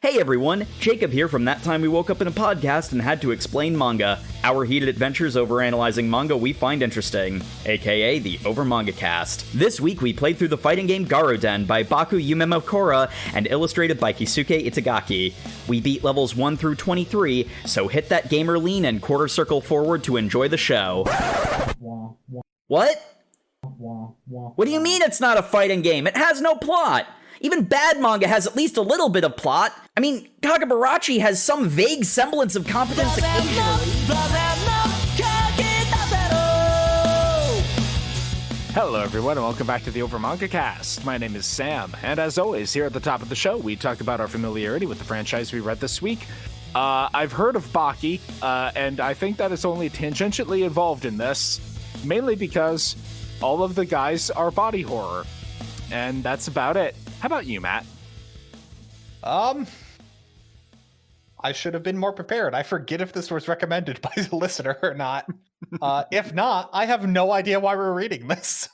Hey everyone, Jacob here from That Time We Woke Up in a Podcast and Had to Explain Manga, our heated adventures over analyzing manga we find interesting, aka the Over Manga Cast. This week we played through the fighting game Garouden by Baku Yumemakura and illustrated by Keisuke Itagaki. We beat levels 1 through 23, so hit that gamer lean and quarter circle forward to enjoy the show. What? What do you mean it's not a fighting game? It has no plot! Even bad manga has at least a little bit of plot. I mean, Kagabarachi has some vague semblance of competence occasionally. Hello everyone and welcome back to the Over Manga Cast. My name is Sam, and as always, here at the top of the show, we talk about our familiarity with the franchise we read this week. I've heard of Baki, and I think that it's only tangentially involved in this, mainly because all of the guys are body horror. And that's about it. How about you, Matt? I should have been more prepared. I forget if this was recommended by the listener or not. If not, I have no idea why we're reading this.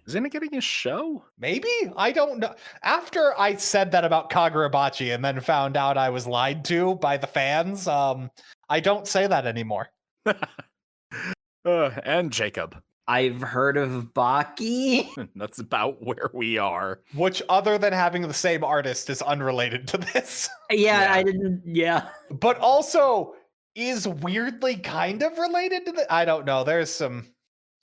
Isn't it getting a show? Maybe? I don't know. After I said that about Kagurabachi and then found out I was lied to by the fans, I don't say that anymore. And Jacob. I've heard of Baki. That's about where we are. Which, other than having the same artist, is unrelated to this. Yeah, I didn't, yeah. But also is weirdly kind of related to the. I don't know. There's some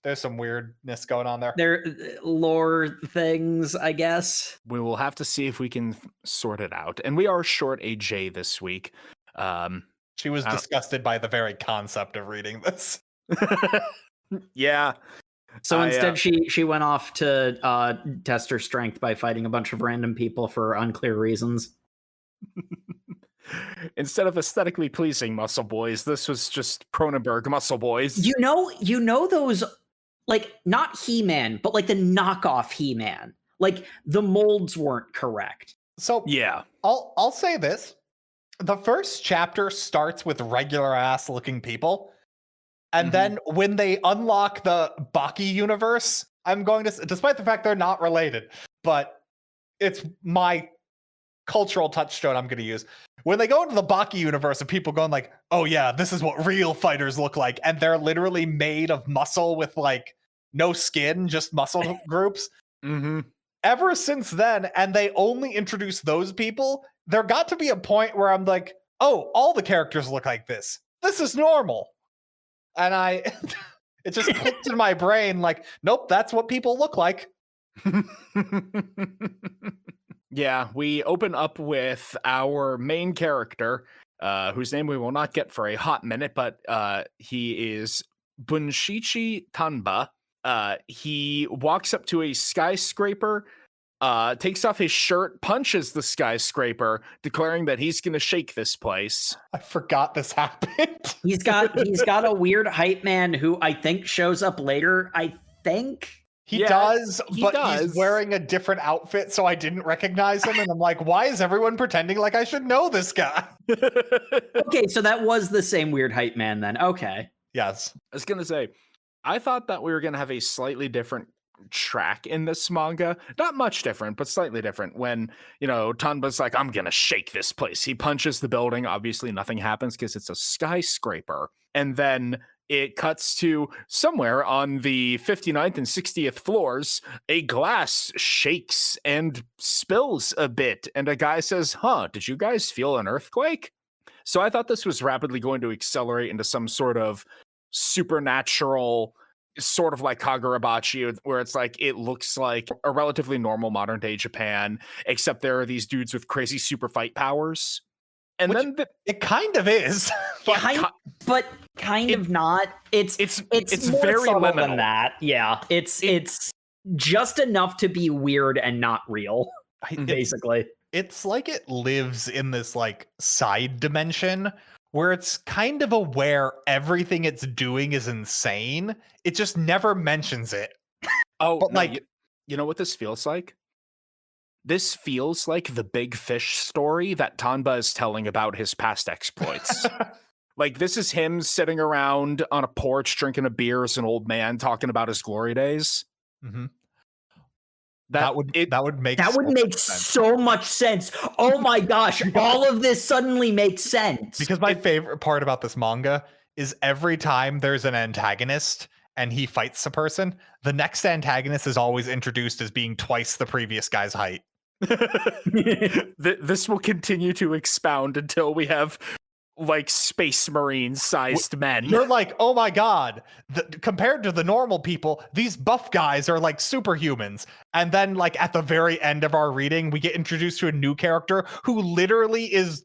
weirdness going on there. They're lore things, I guess. We will have to see if we can sort it out. And we are short a J this week. She was disgusted by the very concept of reading this. Yeah. So instead, she went off to test her strength by fighting a bunch of random people for unclear reasons. Instead of aesthetically pleasing muscle boys, this was just Cronenberg muscle boys. You know those, like, not He-Man, but like the knockoff He-Man. Like, the molds weren't correct. So yeah, I'll say this: the first chapter starts with regular ass looking people. And then when they unlock the Baki universe, I'm going to, despite the fact they're not related, but it's my cultural touchstone I'm going to use. When they go into the Baki universe and people going like, oh yeah, this is what real fighters look like. And they're literally made of muscle with like no skin, just muscle groups. Ever since then, and they only introduce those people, there got to be a point where I'm like, oh, all the characters look like this. This is normal. And it just clicked in my brain like, nope, that's what people look like. Yeah, we open up with our main character, whose name we will not get for a hot minute, but he is Bunshichi Tanba. He walks up to a skyscraper, takes off his shirt, punches the skyscraper, declaring that he's going to shake this place. I forgot this happened. He's got a weird hype man who I think shows up later. I think he does. He's wearing a different outfit, so I didn't recognize him. And I'm like, why is everyone pretending like I should know this guy? Okay, so that was the same weird hype man then. Okay. Yes. I was going to say, I thought that we were going to have a slightly different track in this manga, not much different, but slightly different. When, Tanba's like, I'm gonna shake this place, he punches the building, obviously nothing happens because it's a skyscraper, and then it cuts to somewhere on the 59th and 60th floors, a glass shakes and spills a bit, and a guy says, did you guys feel an earthquake? So I thought this was rapidly going to accelerate into some sort of supernatural, sort of like Kagurabachi, where it's like, it looks like a relatively normal modern day Japan, except there are these dudes with crazy super fight powers. And then it kind of is, but kind of not. It's more very subtle liminal than that. Yeah, it's just enough to be weird and not real. Basically, it's like it lives in this like side dimension where it's kind of aware everything it's doing is insane. It just never mentions it. You know what this feels like? This feels like the big fish story that Tanba is telling about his past exploits. Like, this is him sitting around on a porch drinking a beer as an old man talking about his glory days. That would make That so would much make sense. so much sense. Oh my gosh, all of this suddenly makes sense. Because my favorite part about this manga is every time there's an antagonist and he fights a person, the next antagonist is always introduced as being twice the previous guy's height. This will continue to expound until we have like space marine sized men. You're like, oh my god, compared to the normal people, these buff guys are like superhumans. And then like at the very end of our reading, we get introduced to a new character who literally is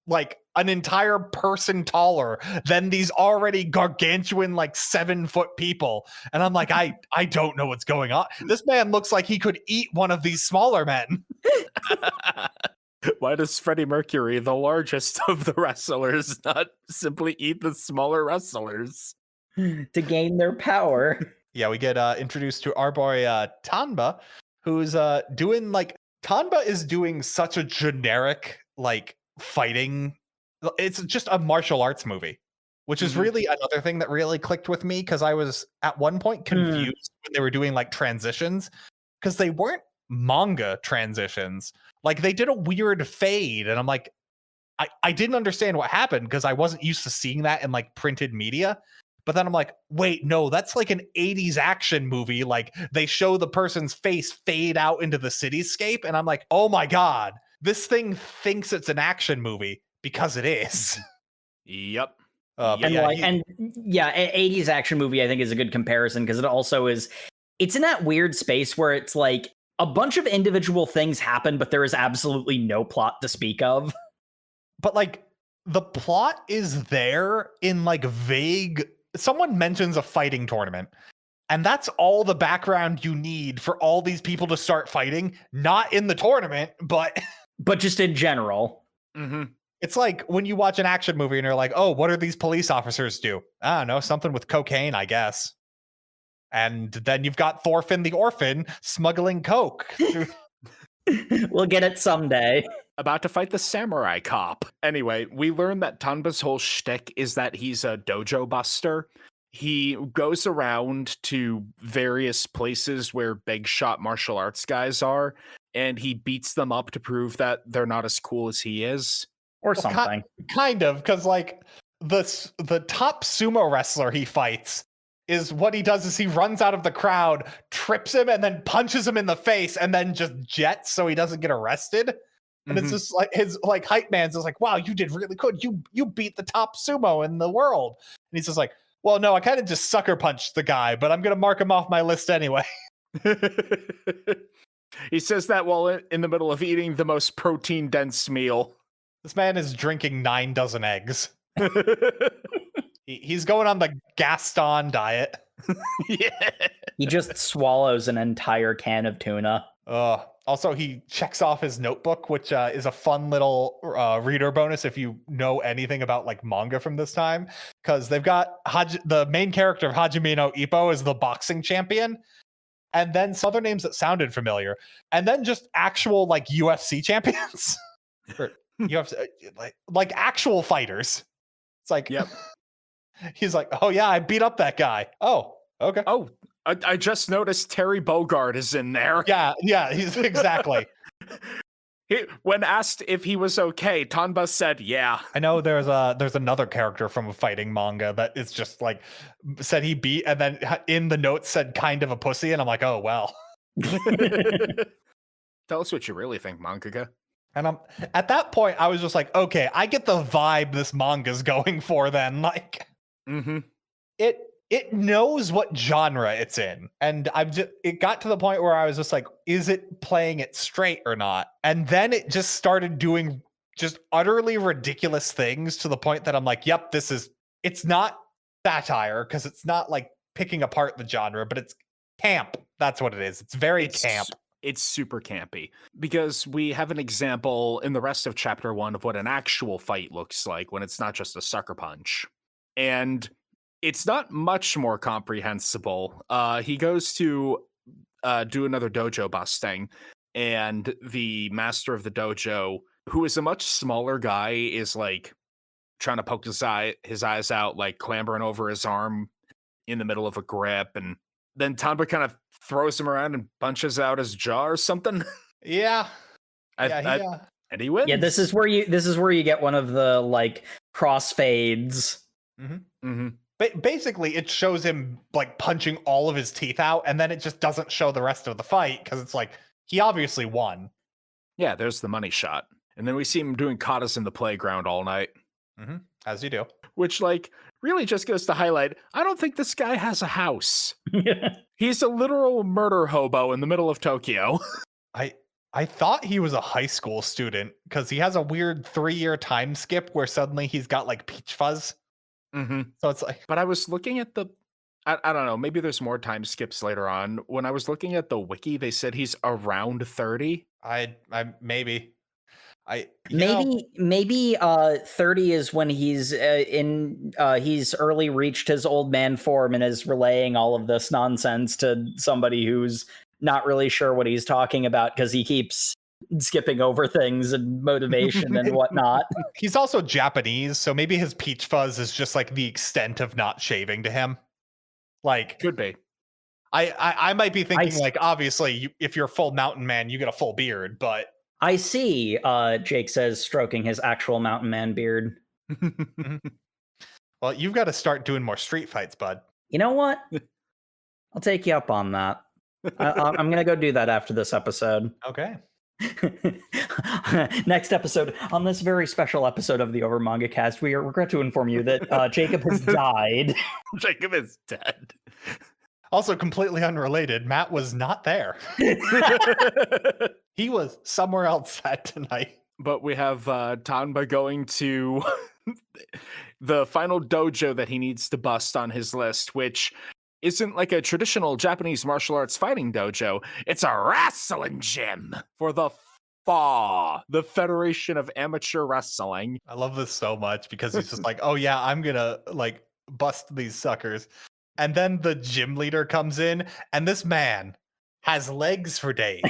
like an entire person taller than these already gargantuan like 7-foot people. And I'm like, I don't know what's going on. This man looks like he could eat one of these smaller men. Why does Freddie Mercury, the largest of the wrestlers, not simply eat the smaller wrestlers? To gain their power. Yeah, we get introduced to our boy Tanba, who's doing like Tanba is doing such a generic like fighting. It's just a martial arts movie, which is really another thing that really clicked with me because I was at one point confused when they were doing like transitions because they weren't manga transitions. Like they did a weird fade, and I'm like, I didn't understand what happened because I wasn't used to seeing that in like printed media. But then I'm like, wait, no, that's like an 80s action movie. Like they show the person's face fade out into the cityscape. And I'm like, oh my God, this thing thinks it's an action movie because it is. Yep. And an 80s action movie, I think, is a good comparison because it also is, it's in that weird space where it's like a bunch of individual things happen, but there is absolutely no plot to speak of. But like the plot is there in like vague. Someone mentions a fighting tournament, and that's all the background you need for all these people to start fighting. Not in the tournament, but just in general. It's like when you watch an action movie and you're like, oh, what do these police officers do? I don't know, something with cocaine, I guess. And then you've got Thorfinn the orphan smuggling coke. We'll get it someday. About to fight the samurai cop. Anyway, we learn that Tanba's whole shtick is that he's a dojo buster. He goes around to various places where big shot martial arts guys are, and he beats them up to prove that they're not as cool as he is. Or something. Kind of, because like the top sumo wrestler he fights is what he does is he runs out of the crowd, trips him, and then punches him in the face, and then just jets so he doesn't get arrested. And it's just like his like hype man's is like, wow, you did really good. You beat the top sumo in the world. And he's just like, well, no, I kind of just sucker punched the guy, but I'm gonna mark him off my list anyway. He says that while in the middle of eating the most protein dense meal. This man is drinking 9 dozen eggs. He's going on the Gaston diet. Yeah. He just swallows an entire can of tuna. Also, he checks off his notebook, which is a fun little reader bonus if you know anything about like manga from this time, because they've got the main character of Hajime no Ippo is the boxing champion, and then some other names that sounded familiar, and then just actual like UFC champions, or UFC like actual fighters. It's like, yep. He's like, oh yeah, I beat up that guy. Oh, okay. Oh, I just noticed Terry Bogard is in there. Yeah, he's exactly. When asked if he was okay, Tanba said, yeah. I know there's another character from a fighting manga that is just like said he beat, and then in the notes said kind of a pussy, and I'm like, oh well. Tell us what you really think, mangaka. And at that point, I was just like, okay, I get the vibe this manga's going for then. Like, it knows what genre it's in. And it got to the point where I was just like, is it playing it straight or not? And then it just started doing just utterly ridiculous things to the point that I'm like, yep, it's not satire because it's not like picking apart the genre, but it's camp. That's what it is. It's very camp. It's super campy because we have an example in the rest of chapter 1 of what an actual fight looks like when it's not just a sucker punch. And it's not much more comprehensible. He goes to do another dojo busting, and the master of the dojo, who is a much smaller guy, is like trying to poke his eyes out, like clambering over his arm in the middle of a grip, and then Tanba kind of throws him around and punches out his jaw or something. Yeah. And he wins. Yeah, this is where you get one of the like crossfades. Basically, it shows him like punching all of his teeth out, and then it just doesn't show the rest of the fight because it's like he obviously won. Yeah, there's the money shot, and then we see him doing katas in the playground all night. As you do. Which like really just goes to highlight, I don't think this guy has a house. He's a literal murder hobo in the middle of Tokyo. I thought he was a high school student because he has a weird 3-year time skip where suddenly he's got like peach fuzz. So it's like, but I was looking at I don't know, maybe there's more time skips later on. When I was looking at the wiki, they said he's around 30. Maybe 30 is when he's he's early reached his old man form and is relaying all of this nonsense to somebody who's not really sure what he's talking about because he keeps skipping over things and motivation and whatnot. He's also Japanese, so maybe his peach fuzz is just like the extent of not shaving to him. Like, could be. I might be thinking like, obviously, if you're a full mountain man, you get a full beard, but I see, Jake says, stroking his actual mountain man beard. Well, you've got to start doing more street fights, bud. You know what? I'll take you up on that. I'm going to go do that after this episode. Okay. Next episode, on this very special episode of the Over Manga Cast, we regret to inform you that Jacob has died. Jacob is dead. Also, completely unrelated, Matt was not there. He was somewhere else that night. But we have Tanba going to the final dojo that he needs to bust on his list, which isn't like a traditional Japanese martial arts fighting dojo. It's a wrestling gym for the FAW, the Federation of Amateur Wrestling. I love this so much because he's just like, oh yeah, I'm gonna like bust these suckers. And then the gym leader comes in, and this man has legs for days.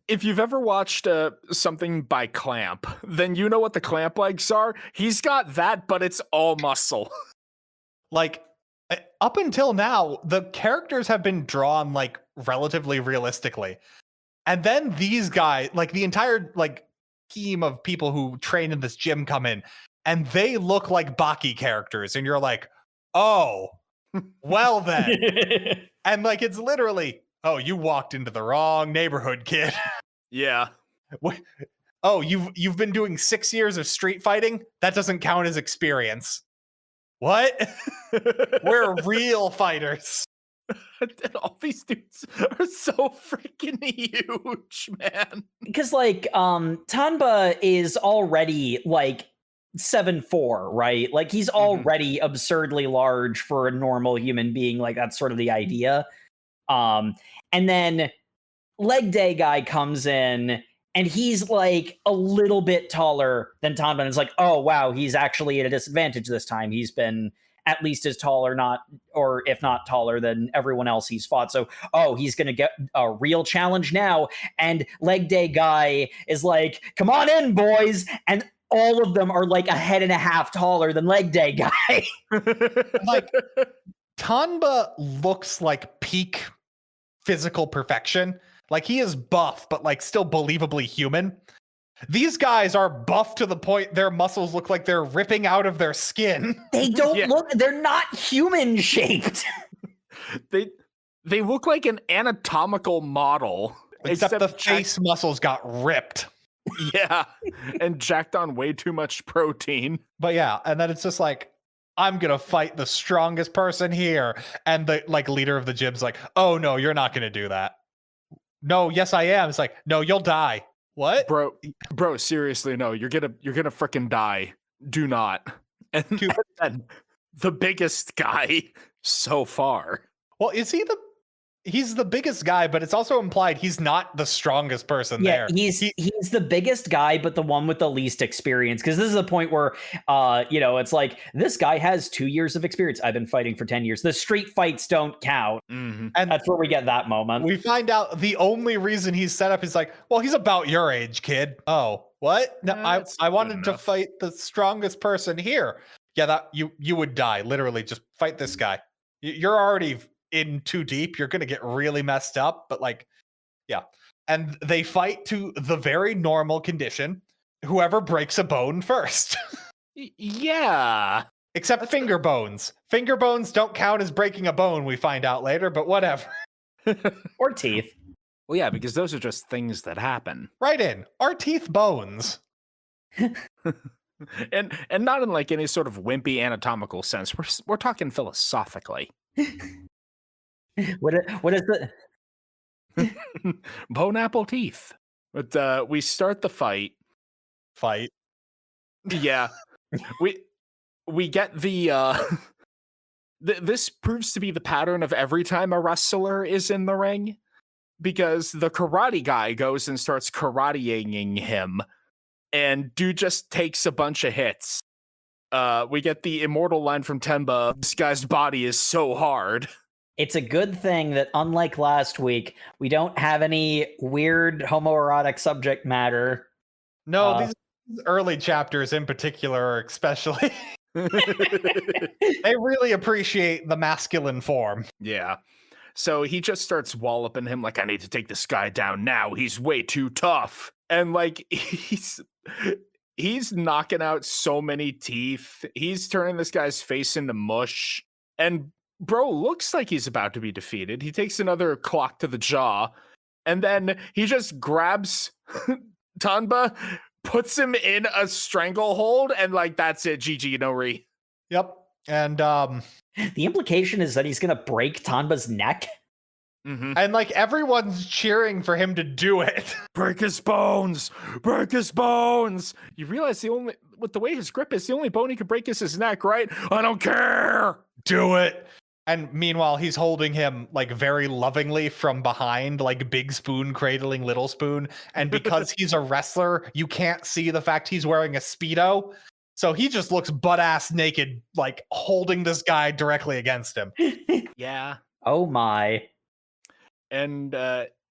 If you've ever watched something by Clamp, then you know what the Clamp legs are. He's got that, but it's all muscle. Like, up until now, the characters have been drawn like relatively realistically. And then these guys, like the entire like team of people who train in this gym come in, and they look like Baki characters. And you're like, oh, well then. And like, it's literally, oh, you walked into the wrong neighborhood, kid. Yeah. Oh, you've been doing 6 years of street fighting? That doesn't count as experience. What? We're real fighters. And all these dudes are so freaking huge, man. Because like Tanba is already like 7'4", right? Like he's already absurdly large for a normal human being. Like that's sort of the idea. And then Leg Day guy comes in and he's like a little bit taller than Tanba. And it's like, oh wow, he's actually at a disadvantage this time. He's been at least as tall or if not taller than everyone else he's fought. So, oh, he's going to get a real challenge now. And Leg Day guy is like, come on in, boys. And all of them are like a head and a half taller than Leg Day guy. Like, Tanba looks like peak physical perfection. Like, he is buff, but like still believably human. These guys are buff to the point their muscles look like they're ripping out of their skin. They don't they're not human shaped. They look like an anatomical model. Except the face muscles got ripped. Yeah, and jacked on way too much protein. But yeah, and then it's just like, I'm gonna fight the strongest person here. And the like leader of the gym's like, oh no, you're not gonna do that. No, yes I am. It's like, no, you'll die. What? Bro, seriously, no, you're gonna freaking die. Do not. And then the biggest guy so far. Well, he's the biggest guy, but it's also implied he's not the strongest person there. He's the biggest guy, but the one with the least experience. Because this is the point where, it's like, this guy has 2 years of experience. I've been fighting for 10 years. The street fights don't count. Mm-hmm. And that's where we get that moment. We find out the only reason he's set up is like, well, he's about your age, kid. Oh, what? No, I wanted to fight the strongest person here. yeah, that you would die. Literally, just fight this guy. You're already in too deep. You're gonna get really messed up. But like, yeah. And they fight to the very normal condition. Whoever breaks a bone first. Yeah. Except finger bones. Finger bones don't count as breaking a bone, we find out later, but whatever. Or teeth. Well, yeah, because those are just things that happen. Right in. Are teeth bones? And not in like any sort of wimpy anatomical sense. We're talking philosophically. What is the Bone apple teeth. But we start the fight. Fight. Yeah. we get the this proves to be the pattern of every time a wrestler is in the ring, because the karate guy goes and starts karateing him, and dude just takes a bunch of hits. We get the immortal line from Tanba, "This guy's body is so hard." It's a good thing that, unlike last week, we don't have any weird homoerotic subject matter. No, these early chapters in particular, especially. They really appreciate the masculine form. Yeah. So he just starts walloping him like, "I need to take this guy down now. He's way too tough." And like he's knocking out so many teeth. He's turning this guy's face into mush. And bro looks like he's about to be defeated. He takes another clock to the jaw, and then he just grabs Tanba, puts him in a stranglehold, and like, that's it. GG no re. Yep. And The implication is that he's gonna break Tanba's neck. Mm-hmm. and like everyone's cheering for him to do it. Break his bones! Break his bones! You realize with the way his grip is, the only bone he could break is his neck, right? I don't care! Do it. And meanwhile, he's holding him like very lovingly from behind, like Big Spoon cradling Little Spoon. And because he's a wrestler, you can't see the fact he's wearing a Speedo. So he just looks butt ass naked, like holding this guy directly against him. Yeah. Oh my. And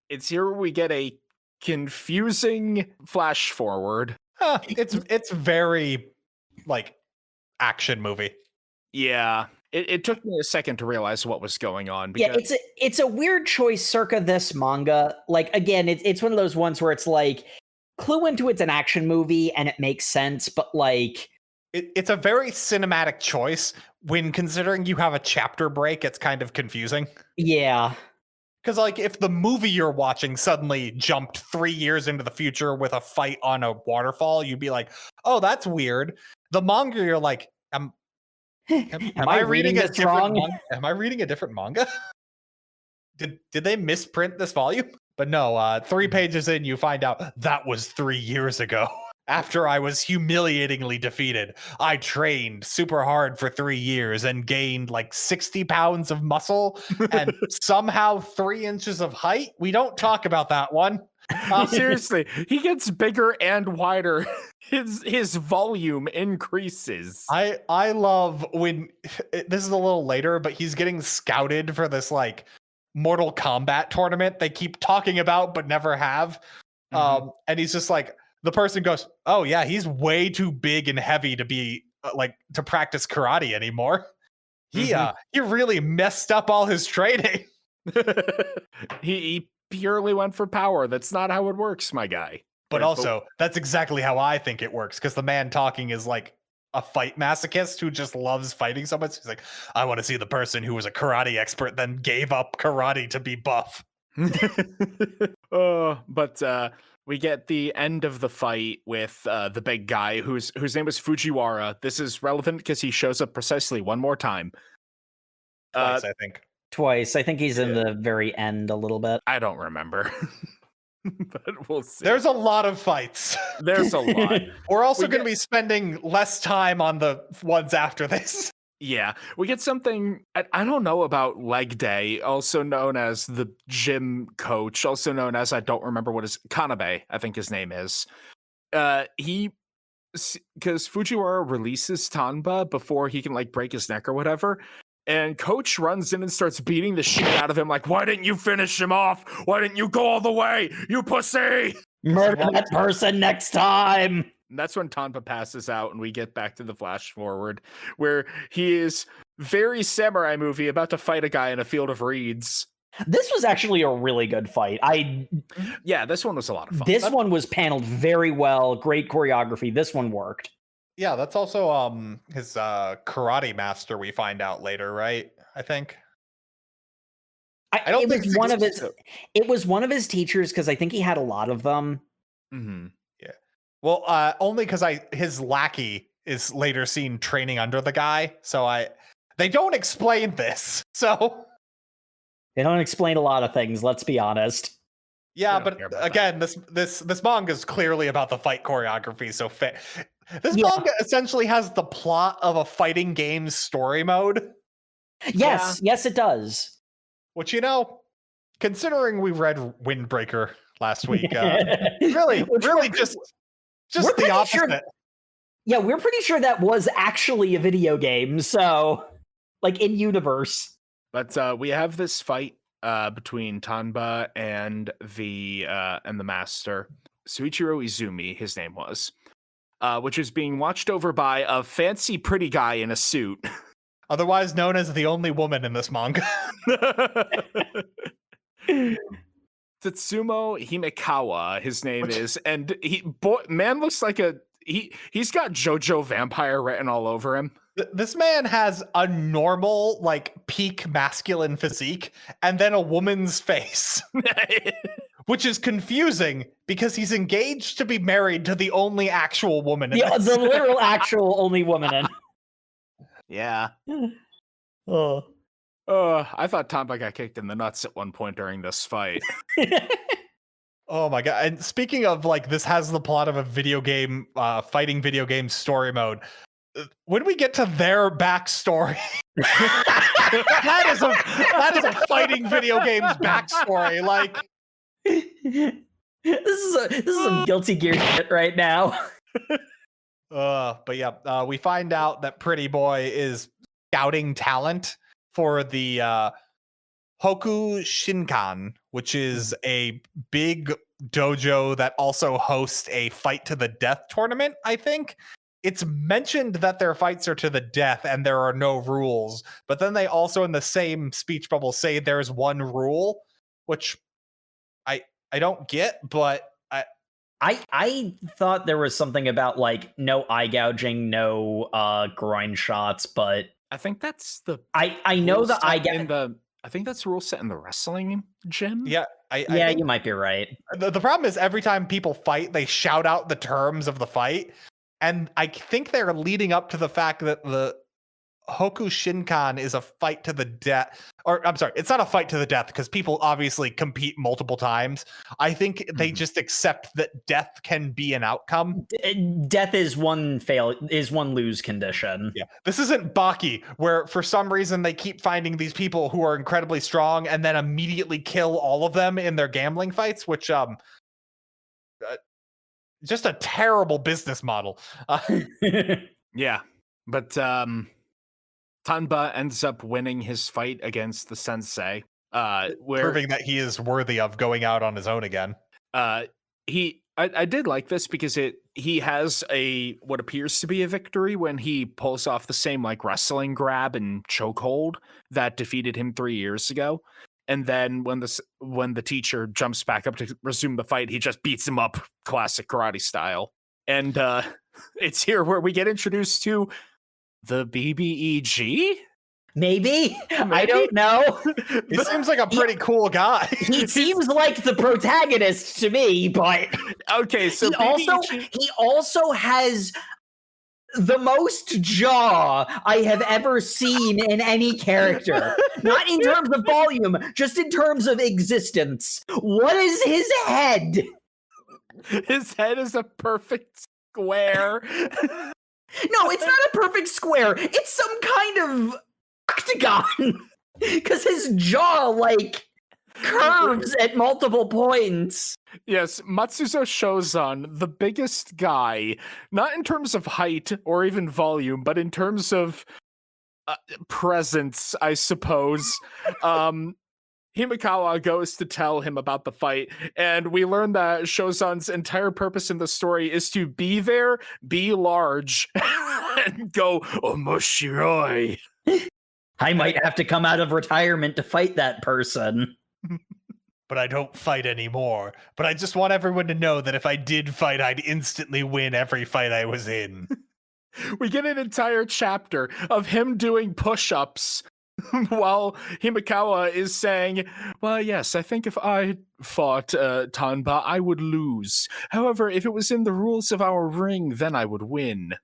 it's here where we get a confusing flash forward. It's very like action movie. Yeah. It took me a second to realize what was going on. Because... Yeah, it's a weird choice circa this manga. Like, again, it's one of those ones where it's like, clue into it's an action movie and it makes sense, but like... It's a very cinematic choice. When considering you have a chapter break, it's kind of confusing. Yeah. Because like if the movie you're watching suddenly jumped 3 years into the future with a fight on a waterfall, you'd be like, oh, that's weird. The manga, you're like, Am I reading a different manga? Am I reading a different manga? Did they misprint this volume? But no, 3 pages in, you find out that was 3 years ago. After I was humiliatingly defeated, I trained super hard for 3 years and gained like 60 pounds of muscle and somehow 3 inches of height. We don't talk about that one. Seriously, he gets bigger and wider. His volume increases. I love when this is a little later, but he's getting scouted for this like Mortal Kombat tournament they keep talking about but never have. And he's just like, the person goes, oh yeah, he's way too big and heavy to be like to practice karate anymore. He really messed up all his training. He purely went for power. That's not how it works, my guy. But also, that's exactly how I think it works, because the man talking is like a fight masochist who just loves fighting so much. He's like, I want to see the person who was a karate expert then gave up karate to be buff. But we get the end of the fight with the big guy whose name is Fujiwara. This is relevant because he shows up precisely one more time. Twice, I think. Twice. I think he's in the very end a little bit. I don't remember. But we'll see. There's a lot of fights. There's a lot. We're also going to be spending less time on the ones after this. Yeah, we get something, I don't know about Leg Day, also known as the gym coach, also known as, I don't remember what his, Kanabe, I think his name is. Because Fujiwara releases Tanba before he can like break his neck or whatever, and coach runs in and starts beating the shit out of him like, why didn't you finish him off? Why didn't you go all the way? You pussy! Murder that person next time! And that's when Tanba passes out, and we get back to the flash forward, where he is very samurai movie about to fight a guy in a field of reeds. This was actually a really good fight. Yeah, this one was a lot of fun. This one was paneled very well. Great choreography. This one worked. Yeah, that's also his karate master. We find out later, right? I think. I don't think one of his. It was one of his teachers because I think he had a lot of them. Mm-hmm. Yeah. Well, only because his lackey is later seen training under the guy. So they don't explain this. So they don't explain a lot of things. Let's be honest. Yeah, but again, this manga is clearly about the fight choreography. So this manga essentially has the plot of a fighting game story mode. Yes, it does. Which, considering we read Windbreaker last week, really just the opposite. Yeah, we're pretty sure that was actually a video game. So, like in universe. But we have this fight between Tanba and the master, Suichiro Izumi, his name was, which is being watched over by a fancy pretty guy in a suit. Otherwise known as the only woman in this manga. Tatsumo Himekawa, his name is, and man looks like he's got JoJo Vampire written all over him. This man has a normal, peak masculine physique, and then a woman's face. Which is confusing, because he's engaged to be married to the only actual woman in this. The literal actual only woman in. Yeah. Oh. I thought Tanba got kicked in the nuts at one point during this fight. Oh my god. And speaking of, this has the plot of a video game, fighting video game story mode. When we get to their backstory, that is a fighting video game's backstory. This is some Guilty Gear shit right now. But yeah, we find out that Pretty Boy is scouting talent for the Hoku Shinkan, which is a big dojo that also hosts a fight to the death tournament, I think. It's mentioned that their fights are to the death and there are no rules, but then they also in the same speech bubble say there's one rule, which I don't get, but I thought there was something about no eye gouging, no groin shots, but I think that's the I know the eye gouging. I think that's the rule set in the wrestling gym. Yeah, I think you might be right. The problem is every time people fight, they shout out the terms of the fight, and I think they're leading up to the fact that the Hoku Shinkan is a fight to the death. Or, I'm sorry, it's not a fight to the death because people obviously compete multiple times. I think they just accept that death can be an outcome. Death is one lose condition. Yeah. This isn't Baki, where for some reason they keep finding these people who are incredibly strong and then immediately kill all of them in their gambling fights, which just a terrible business model. Yeah. But Tanba ends up winning his fight against the sensei, proving that he is worthy of going out on his own again. I did like this because he has what appears to be a victory when he pulls off the same wrestling grab and chokehold that defeated him 3 years ago, and then when the teacher jumps back up to resume the fight, he just beats him up classic karate style, and it's here where we get introduced to the BBEG? Maybe? I don't know. He seems like a pretty cool guy. He seems like the protagonist to me, but okay. So he also has the most jaw I have ever seen in any character. Not in terms of volume, just in terms of existence. What is his head? His head is a perfect square. No, it's not a perfect square. It's some kind of octagon. Because his jaw, curves at multiple points. Yes, Matsuzo Shozan, the biggest guy, not in terms of height or even volume, but in terms of presence, I suppose. Himekawa goes to tell him about the fight, and we learn that Shozan's entire purpose in the story is to be there, be large, and go omoshiroi. I might have to come out of retirement to fight that person. But I don't fight anymore. But I just want everyone to know that if I did fight, I'd instantly win every fight I was in. We get an entire chapter of him doing push-ups while Himekawa is saying, well, yes, I think if I fought Tanba, I would lose. However, if it was in the rules of our ring, then I would win.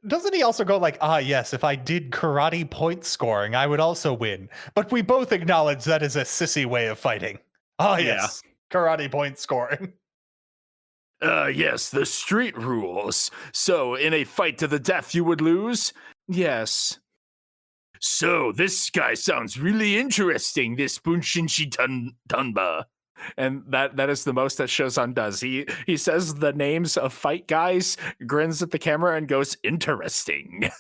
Doesn't he also go like, yes, if I did karate point scoring, I would also win. But we both acknowledge that is a sissy way of fighting. Yes, karate point scoring. Yes, the street rules. So, in a fight to the death, you would lose? Yes. So, this guy sounds really interesting, this Bunshinshi Tanba. And that is the most that Shozan does. He says the names of fight guys, grins at the camera, and goes, interesting.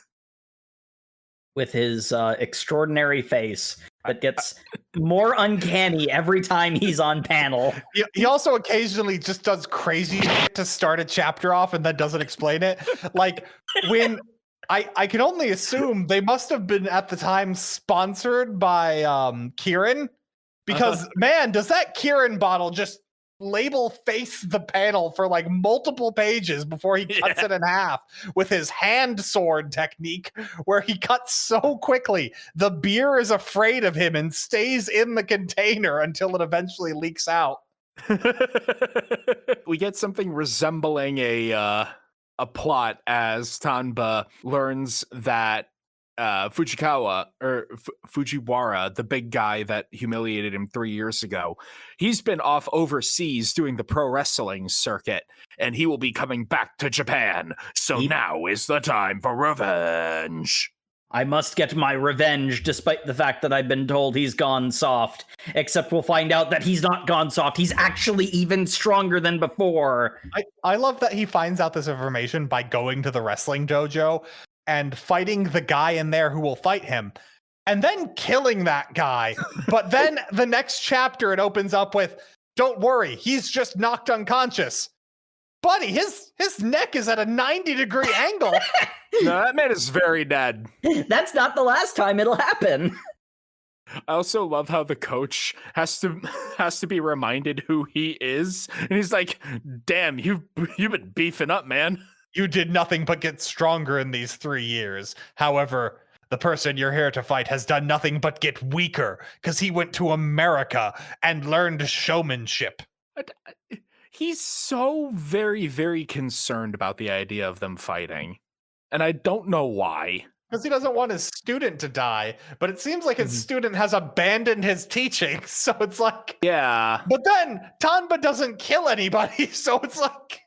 With his extraordinary face that gets more uncanny every time he's on panel. He also occasionally just does crazy shit to start a chapter off and then doesn't explain it. Like when I can only assume they must have been at the time sponsored by Kirin. Because, man, does that Kirin bottle just label face the panel for like multiple pages before he cuts it in half with his hand sword technique where he cuts so quickly. The beer is afraid of him and stays in the container until it eventually leaks out. We get something resembling a plot as Tanba learns that Fujiwara, the big guy that humiliated him 3 years ago, he's been off overseas doing the pro wrestling circuit, and he will be coming back to Japan. So now is the time for revenge. I must get my revenge, despite the fact that I've been told he's gone soft. Except we'll find out that he's not gone soft. He's actually even stronger than before. I love that he finds out this information by going to the wrestling dojo and fighting the guy in there who will fight him, and then killing that guy. But then the next chapter, it opens up with, don't worry, he's just knocked unconscious. Buddy, his neck is at a 90-degree angle. No, that man is very dead. That's not the last time it'll happen. I also love how the coach has to be reminded who he is. And he's like, damn, you've been beefing up, man. You did nothing but get stronger in these 3 years. However, the person you're here to fight has done nothing but get weaker because he went to America and learned showmanship. He's so very, very concerned about the idea of them fighting. And I don't know why. Because he doesn't want his student to die. But it seems like his student has abandoned his teaching. So it's like... Yeah. But then Tanba doesn't kill anybody. So it's like...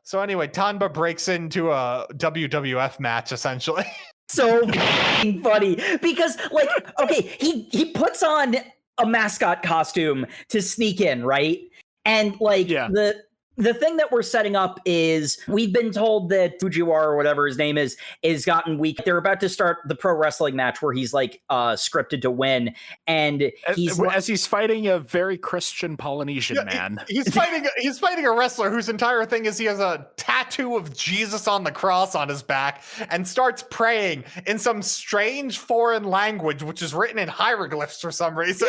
So anyway, Tanba breaks into a WWF match, essentially. So funny. Because, like, okay, he puts on a mascot costume to sneak in, right? And, like, the thing that we're setting up is we've been told that Fujiwara, or whatever his name is gotten weak. They're about to start the pro wrestling match where he's like scripted to win, and he's fighting a very Christian Polynesian man. He's fighting a wrestler whose entire thing is he has a tattoo of Jesus on the cross on his back and starts praying in some strange foreign language, which is written in hieroglyphs for some reason.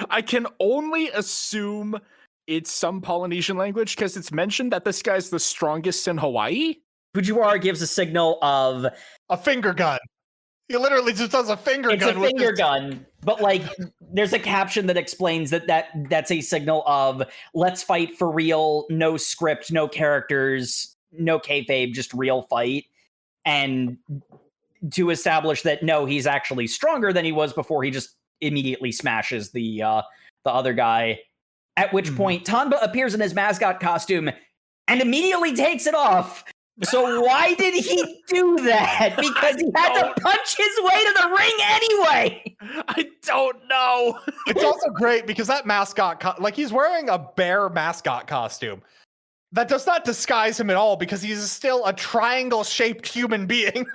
I can only assume it's some Polynesian language because it's mentioned that this guy's the strongest in Hawaii. Fujiwara gives a signal of a finger gun. He literally just does a finger gun. It's a finger gun, but like there's a caption that explains that's a signal of let's fight for real, no script, no characters, no kayfabe, just real fight, and to establish that no, he's actually stronger than he was before. He just immediately smashes the other guy. At which point, Tanba appears in his mascot costume and immediately takes it off. So why did he do that? Because he had to punch his way to the ring anyway. I don't know. It's also great because that mascot, he's wearing a bear mascot costume. That does not disguise him at all because he's still a triangle-shaped human being.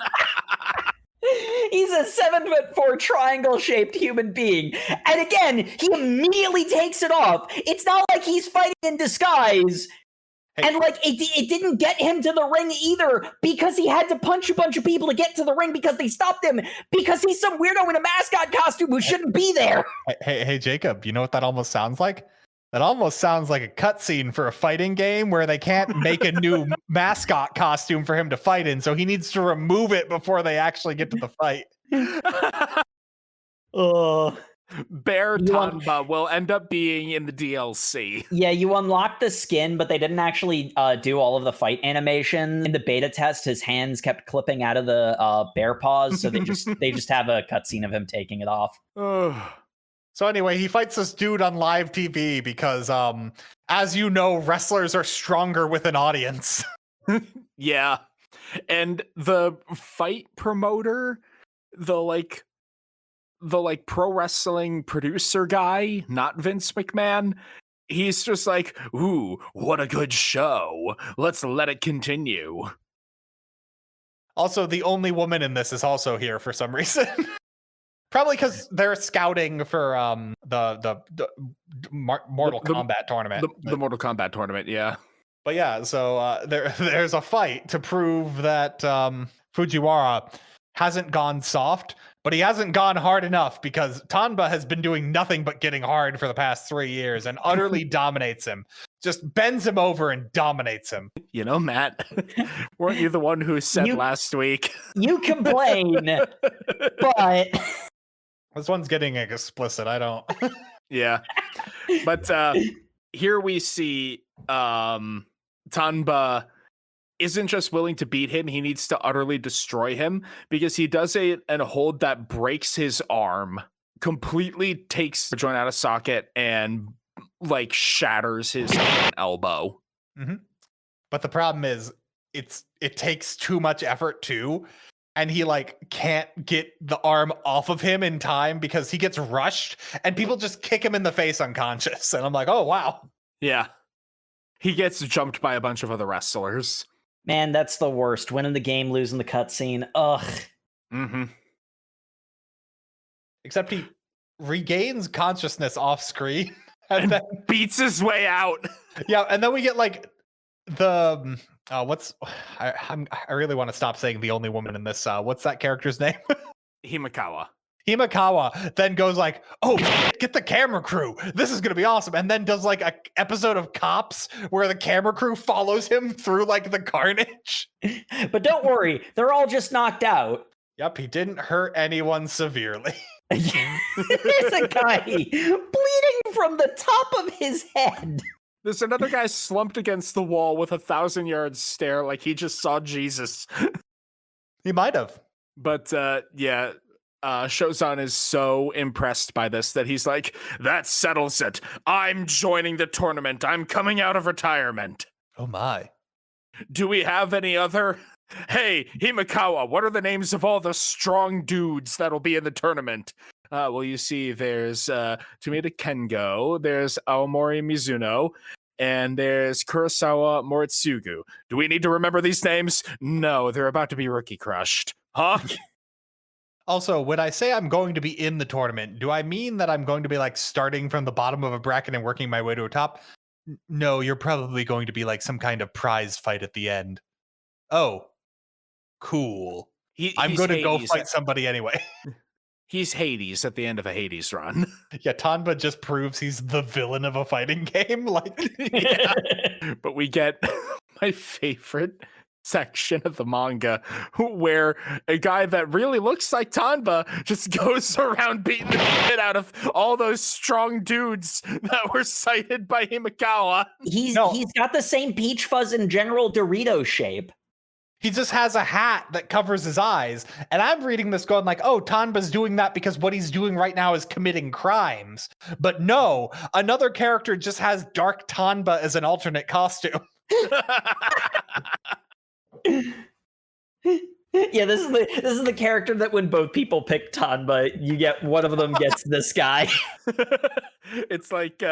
He's a 7'4" triangle-shaped human being. And again, he immediately takes it off. It's not like he's fighting in disguise. Hey. And like it didn't get him to the ring either because he had to punch a bunch of people to get to the ring because they stopped him because he's some weirdo in a mascot costume who shouldn't be there. Hey, Jacob, you know what that almost sounds like? That almost sounds like a cutscene for a fighting game where they can't make a new mascot costume for him to fight in, so he needs to remove it before they actually get to the fight. Bear Tanba will end up being in the DLC. Yeah, you unlock the skin, but they didn't actually do all of the fight animation. In the beta test, his hands kept clipping out of the bear paws, so they just have a cutscene of him taking it off. So anyway, he fights this dude on live TV because, as you know, wrestlers are stronger with an audience. Yeah. And the fight promoter, the pro wrestling producer guy, not Vince McMahon, he's just like, ooh, what a good show. Let's let it continue. Also, the only woman in this is also here for some reason. Probably because they're scouting for the Mortal Kombat tournament. The Mortal Kombat tournament, yeah. But yeah, so there's a fight to prove that Fujiwara hasn't gone soft, but he hasn't gone hard enough because Tanba has been doing nothing but getting hard for the past 3 years and utterly dominates him. Just bends him over and dominates him. You know, Matt, weren't you the one who said last week? You complain, but... This one's getting explicit. I don't. Yeah. But here we see Tanba isn't just willing to beat him. He needs to utterly destroy him because he does a hold that breaks his arm, completely takes the joint out of socket and like shatters his elbow. Mm-hmm. But the problem is it takes too much effort too. And he like can't get the arm off of him in time because he gets rushed and people just kick him in the face unconscious. And I'm like, oh, wow. Yeah. He gets jumped by a bunch of other wrestlers. Man, that's the worst. Winning the game, losing the cutscene. Ugh. Mm-hmm. Except he regains consciousness off screen and then beats his way out. Yeah. And then we get like the... I really want to stop saying the only woman in this. What's that character's name? Himekawa. Himekawa then goes like, oh, get the camera crew. This is going to be awesome. And then does like a episode of Cops where the camera crew follows him through like the carnage. But don't worry. They're all just knocked out. Yep. He didn't hurt anyone severely. There's a guy bleeding from the top of his head. There's another guy slumped against the wall with a 1,000-yard stare like he just saw Jesus. He might have. But yeah, Shozan is so impressed by this that he's like, that settles it. I'm joining the tournament. I'm coming out of retirement. Oh my. Do we have any other? Hey, Himekawa, what are the names of all the strong dudes that'll be in the tournament? Well, you see, there's Tomita Kengo, there's Aomori Mizuno, and there's Kurosawa Moritsugu. Do we need to remember these names? No, they're about to be rookie crushed. Huh? Also, when I say I'm going to be in the tournament, do I mean that I'm going to be like starting from the bottom of a bracket and working my way to a top? No, you're probably going to be like some kind of prize fight at the end. Oh, cool. I'm going to go fight somebody anyway. He's Hades at the end of a Hades run. Yeah, Tanba just proves he's the villain of a fighting game. Like, yeah. But we get my favorite section of the manga where a guy that really looks like Tanba just goes around beating the shit out of all those strong dudes that were cited by Himekawa. He's got the same peach fuzz and general Dorito shape. He just has a hat that covers his eyes. And I'm reading this going like, oh, Tanba's doing that because what he's doing right now is committing crimes. But no, another character just has Dark Tanba as an alternate costume. Yeah, this is the character that when both people pick Tanba, you get one of them gets this guy. It's like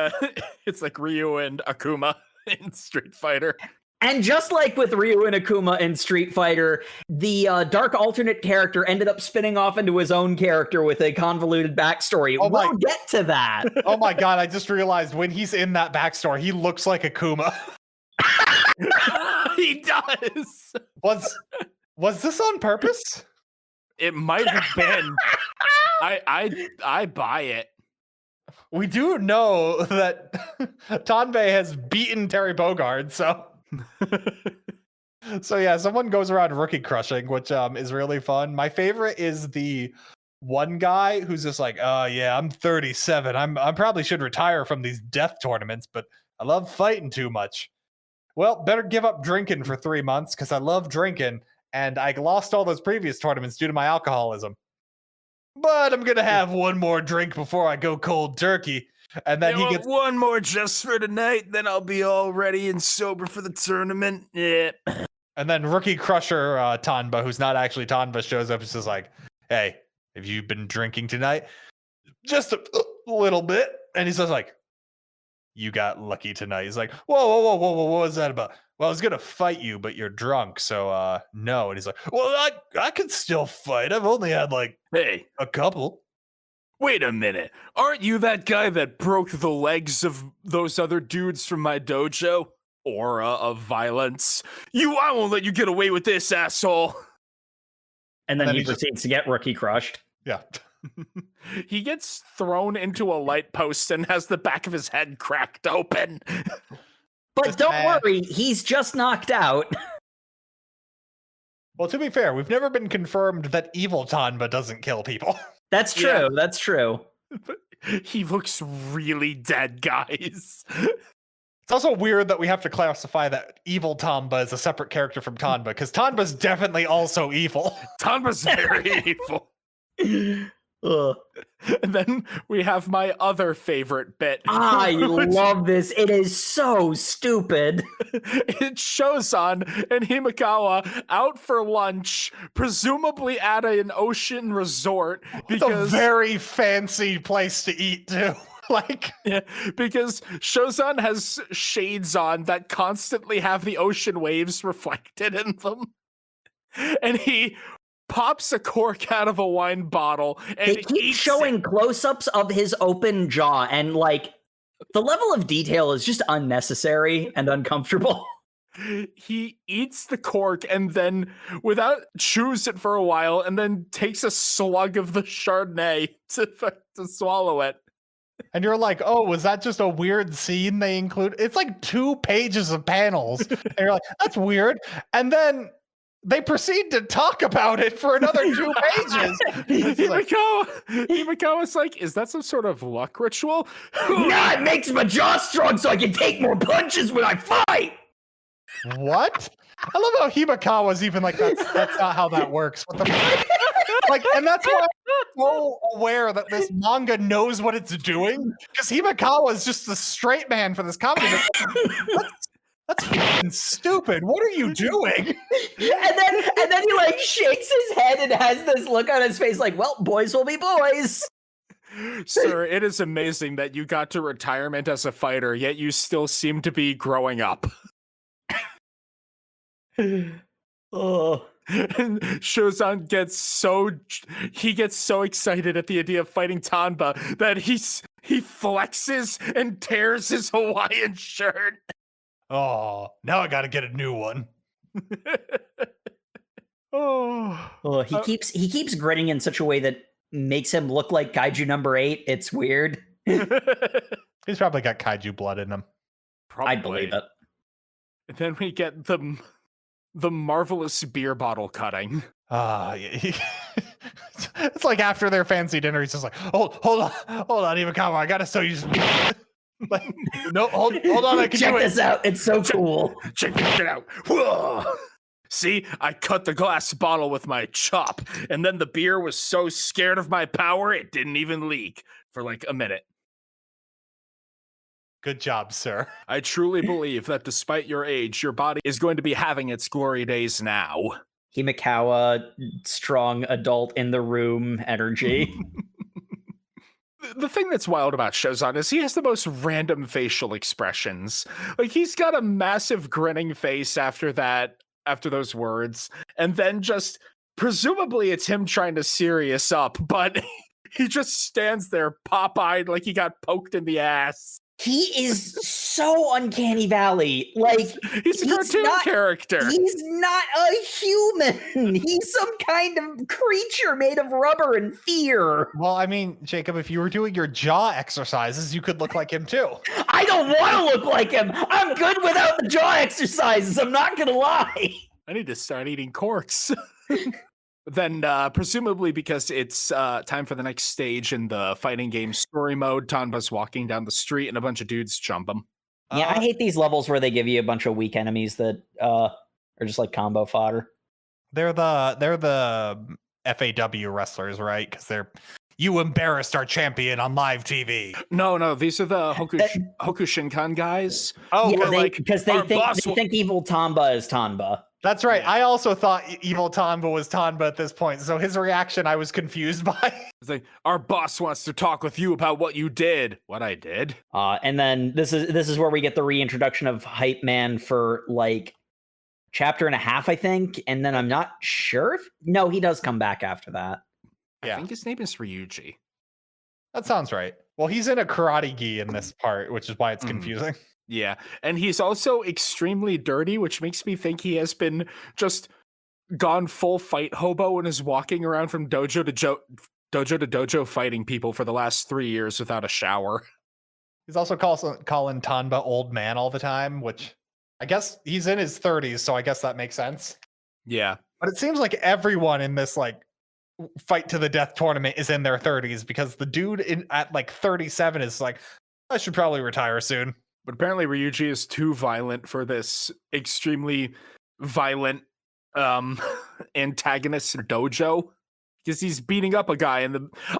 Ryu and Akuma in Street Fighter. And just like with Ryu and Akuma in Street Fighter, the dark alternate character ended up spinning off into his own character with a convoluted backstory. We'll get to that. Oh my god, I just realized when he's in that backstory, he looks like Akuma. He does. Was this on purpose? It might have been. I buy it. We do know that Tanba has beaten Terry Bogard, so yeah, someone goes around rookie crushing, which is really fun. My favorite is the one guy who's just like, oh yeah, I'm 37. I probably should retire from these death tournaments, but I love fighting too much. Well, better give up drinking for 3 months because I love drinking, and I lost all those previous tournaments due to my alcoholism. But I'm gonna have one more drink before I go cold turkey. And then he gets one more just for tonight, then I'll be all ready and sober for the tournament. Yeah. And then rookie crusher Tanba, who's not actually Tanba, shows up and says like, hey, have you been drinking tonight? Just a little bit. And he says like, you got lucky tonight. He's like, whoa, what was that about? Well, I was gonna fight you, but you're drunk, so no. And he's like, well, I could still fight. I've only had like a couple. Wait a minute. Aren't you that guy that broke the legs of those other dudes from my dojo? Aura of violence. I won't let you get away with this, asshole. And then he proceeds to get rookie crushed. Yeah. He gets thrown into a light post and has the back of his head cracked open. But don't worry, he's just knocked out. Well, to be fair, we've never been confirmed that evil Tanba doesn't kill people. That's true. Yeah. That's true. But he looks really dead, guys. It's also weird that we have to classify that evil Tanba is a separate character from Tanba, because Tanba's definitely also evil. Tanba's very evil. And then we have my other favorite bit. I love this. It is so stupid. It shows on and Himekawa out for lunch, presumably at an ocean resort. Because it's a very fancy place to eat too. Because Shozan has shades on that constantly have the ocean waves reflected in them. And he pops a cork out of a wine bottle and he keeps showing close-ups of his open jaw, and the level of detail is just unnecessary and uncomfortable. He eats the cork and then chews it for a while and then takes a slug of the Chardonnay to swallow it. And you're like, oh, was that just a weird scene they include? It's like 2 pages of panels. And you're like, that's weird. And then they proceed to talk about it for another 2 pages. Himekawa's like, is that some sort of luck ritual? Nah, it makes my jaw strong so I can take more punches when I fight. What? I love how Himekawa's even like, that's not how that works. What the fuck? And that's why I'm so aware that this manga knows what it's doing, because Himekawa is just the straight man for this comedy. That's fucking stupid. What are you doing? And then he shakes his head and has this look on his face like, well, boys will be boys. Sir, it is amazing that you got to retirement as a fighter, yet you still seem to be growing up. Oh. And Shozan gets so excited at the idea of fighting Tanba that he flexes and tears his Hawaiian shirt. Oh, now I gotta get a new one. He keeps grinning in such a way that makes him look like Kaiju number 8. It's weird. He's probably got Kaiju blood in him. Probably. I believe it. And then we get the marvelous beer bottle cutting. It's like after their fancy dinner, he's just like, hold on, Himekawa, I gotta show you some. No, hold on, I can check do it. this out. It's so cool. Check it out. Whoa. See, I cut the glass bottle with my chop, and then the beer was so scared of my power, it didn't even leak for a minute. Good job, sir. I truly believe that despite your age, your body is going to be having its glory days now. Himekawa, strong adult in the room energy. The thing that's wild about Shozan is he has the most random facial expressions. Like, he's got a massive grinning face after those words, and then just presumably it's him trying to serious up, but he just stands there pop-eyed like he got poked in the ass. He is so uncanny valley. Like, he's a cartoon character. He's not a human. He's some kind of creature made of rubber and fear. Well, I mean, Jacob, if you were doing your jaw exercises, you could look like him too. I don't want to look like him. I'm good without the jaw exercises. I'm not going to lie. I need to start eating corks. Then, presumably because it's time for the next stage in the fighting game story mode, Tanba's walking down the street and a bunch of dudes jump him. Yeah, I hate these levels where they give you a bunch of weak enemies that are just like combo fodder. They're the FAW wrestlers, right? Because you embarrassed our champion on live TV. No, these are the Hokushinkan guys. Oh, yeah, because they think evil Tanba is Tanba. That's right. Yeah. I also thought evil Tanba was Tanba at this point. So his reaction, I was confused by. It's like, our boss wants to talk with you about what you did. What I did. And then this is where we get the reintroduction of Hype Man for like chapter and a half, I think. And then I'm not sure. No, he does come back after that. I think his name is Ryuji. That sounds right. Well, he's in a karate gi in this part, which is why it's confusing. Yeah, and he's also extremely dirty, which makes me think he has been just gone full fight hobo and is walking around from dojo to dojo fighting people for the last 3 years without a shower. He's also calling Tanba old man all the time, which I guess he's in his 30s, so I guess that makes sense. Yeah. But it seems like everyone in this like fight to the death tournament is in their 30s, because the dude at like 37 is like, I should probably retire soon. But apparently Ryuji is too violent for this extremely violent antagonist dojo, because he's beating up a guy.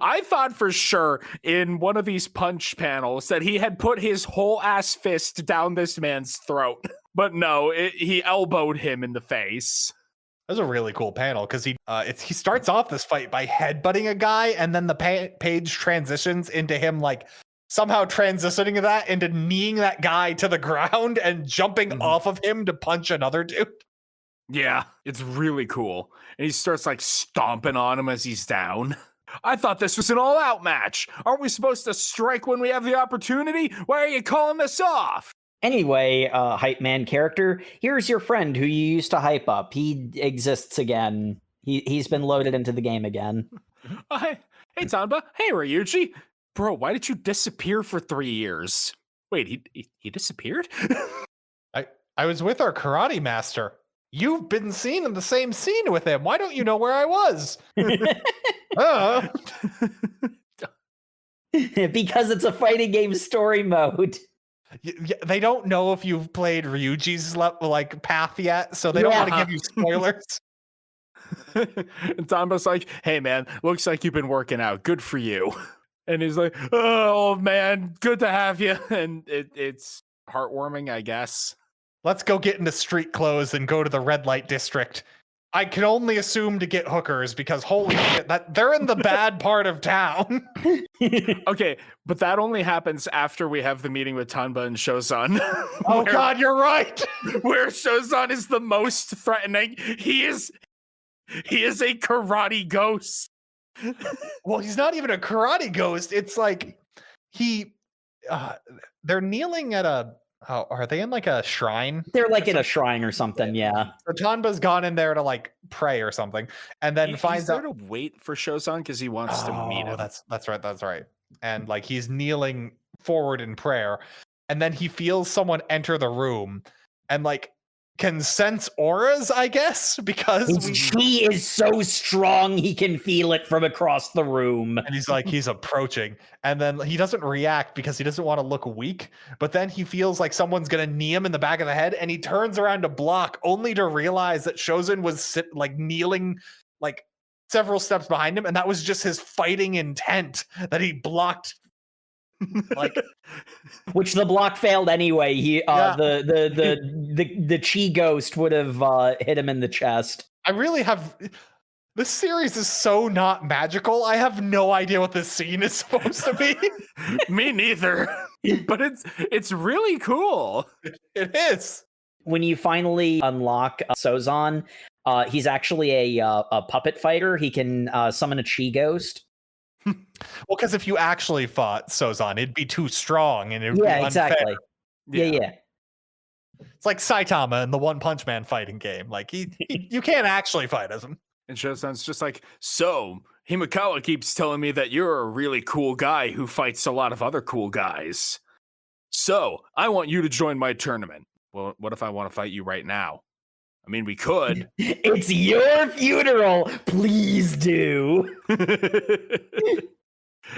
I thought for sure in one of these punch panels that he had put his whole ass fist down this man's throat. But no, he elbowed him in the face. That was a really cool panel, because he starts off this fight by headbutting a guy, and then the page transitions into him like somehow transitioning that into kneeing that guy to the ground and jumping off of him to punch another dude. Yeah, it's really cool. And he starts like stomping on him as he's down. I thought this was an all-out match. Aren't we supposed to strike when we have the opportunity? Why are you calling this off? Anyway, Hype Man character, here's your friend who you used to hype up. He exists again. He's been loaded into the game again. Hey, Tanba. Hey, Ryuji. Bro, why did you disappear for 3 years? Wait, he disappeared? I was with our karate master. You've been seen in the same scene with him. Why don't you know where I was? Because it's a fighting game story mode. They don't know if you've played Ryuji's like path yet, so they don't want to give you spoilers. And Tanba's like, hey man, looks like you've been working out. Good for you. And he's like, oh, old man, good to have you. And it's heartwarming, I guess. Let's go get into street clothes and go to the red light district. I can only assume to get hookers, because holy shit, they're in the bad part of town. Okay, but that only happens after we have the meeting with Tanba and Shozan. Oh God, you're right. Where Shozan is the most threatening. He is a karate ghost. Well, he's not even a karate ghost. It's like they're kneeling at are they in like a shrine? They're like in a shrine or something, yeah. So Tanba's gone in there to like pray or something, and then finds out to wait for Shozan because he wants to meet him. That's right. And like he's kneeling forward in prayer, and then he feels someone enter the room, and like can sense auras, I guess, because he is so strong he can feel it from across the room. And he's approaching, and then he doesn't react because he doesn't want to look weak, but then he feels like someone's gonna knee him in the back of the head, and he turns around to block, only to realize that Shozan was kneeling like several steps behind him, and that was just his fighting intent that he blocked. Like, which the block failed anyway. The chi ghost would have hit him in the chest. I really have This series is so not magical. I have no idea what this scene is supposed to be. Me neither. But it's really cool. It is. When you finally unlock Sozon, he's actually a puppet fighter. He can summon a chi ghost. Well, because if you actually fought Sozon, it'd be too strong and it would be unfair. Exactly. Yeah. It's like Saitama in the One Punch Man fighting game. Like you can't actually fight as him. And Shozan's just like, so Himikawa keeps telling me that you're a really cool guy who fights a lot of other cool guys. So I want you to join my tournament. Well, what if I want to fight you right now? I mean, we could. It's your funeral. Please do.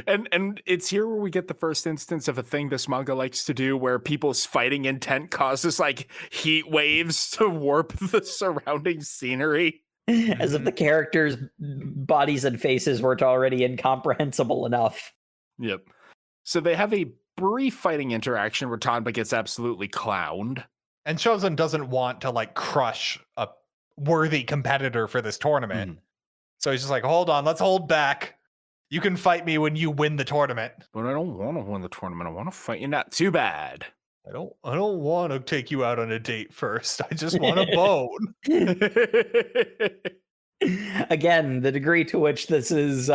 And it's here where we get the first instance of a thing this manga likes to do, where people's fighting intent causes like heat waves to warp the surrounding scenery. As if the characters' bodies and faces weren't already incomprehensible enough. Yep. So they have a brief fighting interaction where Tanba gets absolutely clowned. And Chosen doesn't want to like crush a worthy competitor for this tournament. So he's just like, hold on, let's hold back. You can fight me when you win the tournament. But I don't want to win the tournament. I want to fight you. Not too bad. I don't want to take you out on a date first. I just want a bone. Again, the degree to which this is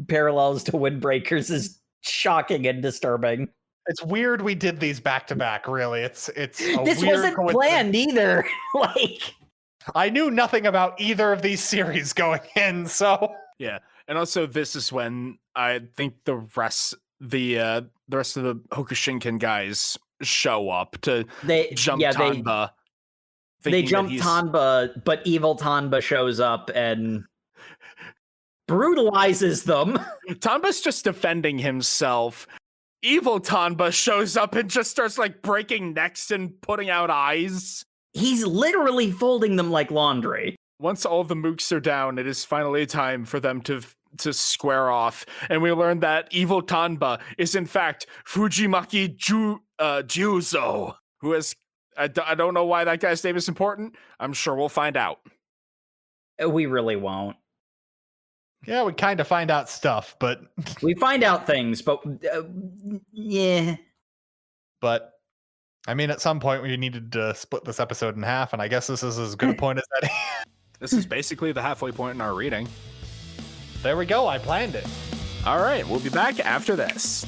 parallels to Windbreakers is shocking and disturbing. It's weird we did these back to back, really. It's this wasn't planned either. Like, I knew nothing about either of these series going in, so yeah. And also this is when I think the rest of the Hokushinken guys show up to jump Tanba. They jump Tanba, but evil Tanba shows up and brutalizes them. Tanba's just defending himself. Evil Tanba shows up and just starts like breaking necks and putting out eyes. He's literally folding them like laundry. Once all the mooks are down, it is finally time for them to square off. And we learn that evil Tanba is in fact Fujimaki Juzo, who is, I don't know why that guy's name is important. I'm sure we'll find out. We really won't. Yeah, we kind of find out stuff, but we find out things, but yeah. But I mean, at some point we needed to split this episode in half, and I guess this is as good a point as any. This is basically the halfway point in our reading. There we go. I planned it. All right, we'll be back after this.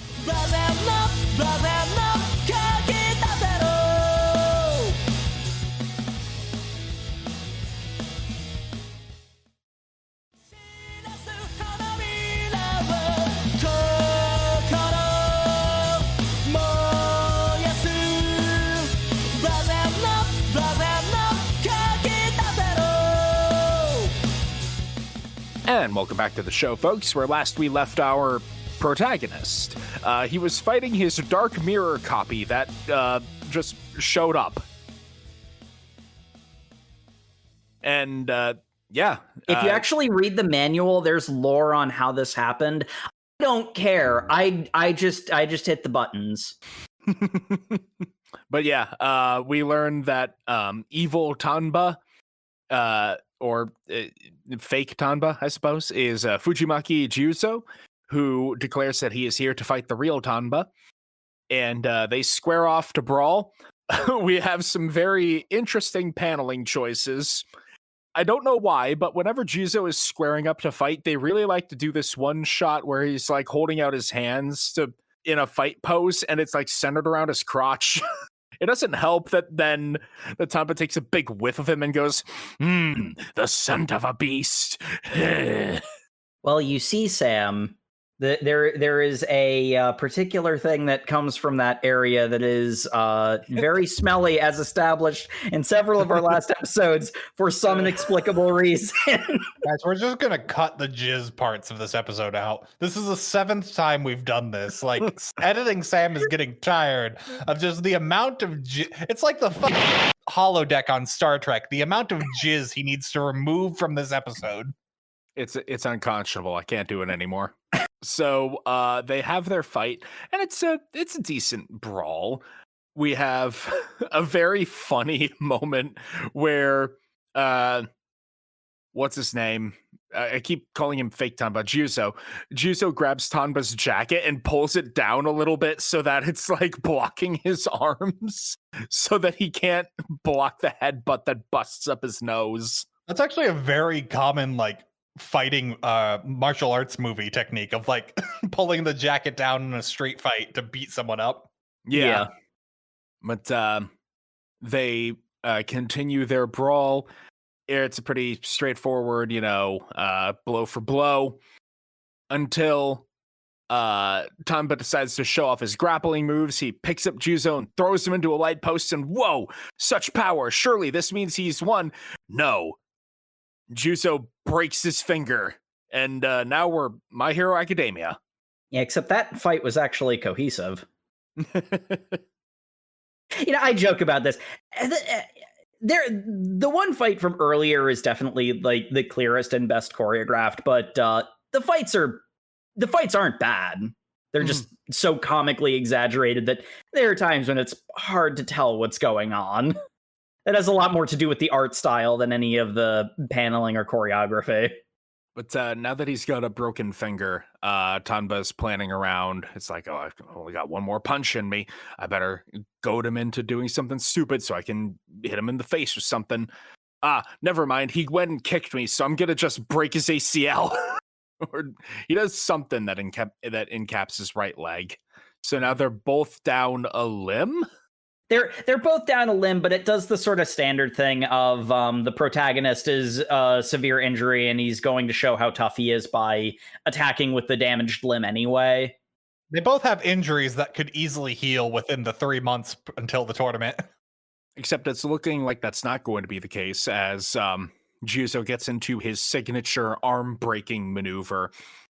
And welcome back to the show, folks, where last we left our protagonist. He was fighting his Dark Mirror copy that just showed up. And, yeah. If you actually read the manual, there's lore on how this happened. I don't care. I just hit the buttons. But yeah, we learned that evil Tanba, or fake Tanba, I suppose, is Fujimaki Juzo, who declares that he is here to fight the real Tanba. And they square off to brawl. We have some very interesting paneling choices. I don't know why, but whenever Juzo is squaring up to fight, they really like to do this one shot where he's like holding out his hands in a fight pose, and it's like centered around his crotch. It doesn't help that then the Tanba takes a big whiff of him and goes, the scent of a beast. Well, you see, Sam, there is a particular thing that comes from that area that is very smelly, as established in several of our last episodes, for some inexplicable reason. Guys, we're just going to cut the jizz parts of this episode out. This is the 7th time we've done this. Like, editing Sam is getting tired of just the amount of jizz. It's like the holodeck on Star Trek. The amount of jizz he needs to remove from this episode. It's unconscionable. I can't do it anymore. So they have their fight, and it's a decent brawl. We have a very funny moment where what's his name? I keep calling him fake Tanba, Juzo. Juzo grabs Tanba's jacket and pulls it down a little bit so that it's like blocking his arms so that he can't block the headbutt that busts up his nose. That's actually a very common like fighting martial arts movie technique of like pulling the jacket down in a street fight to beat someone up. Yeah. But they continue their brawl. It's a pretty straightforward, blow for blow until Tanba decides to show off his grappling moves. He picks up Juzo and throws him into a light post, and whoa, such power. Surely this means he's won. No. Juzo breaks his finger, and now we're My Hero Academia. Yeah, except that fight was actually cohesive. I joke about this. The one fight from earlier is definitely like the clearest and best choreographed, but the fights aren't bad. They're just so comically exaggerated that there are times when it's hard to tell what's going on. It has a lot more to do with the art style than any of the paneling or choreography. But now that he's got a broken finger, Tanba's planning around. It's like, oh, I've only got one more punch in me. I better goad him into doing something stupid so I can hit him in the face or something. Never mind. He went and kicked me, so I'm going to just break his ACL. Or he does something that encaps his right leg. So now they're both down a limb? They're both down a limb, but it does the sort of standard thing of the protagonist is a severe injury and he's going to show how tough he is by attacking with the damaged limb anyway. They both have injuries that could easily heal within the 3 months until the tournament. Except it's looking like that's not going to be the case as Juzo gets into his signature arm-breaking maneuver.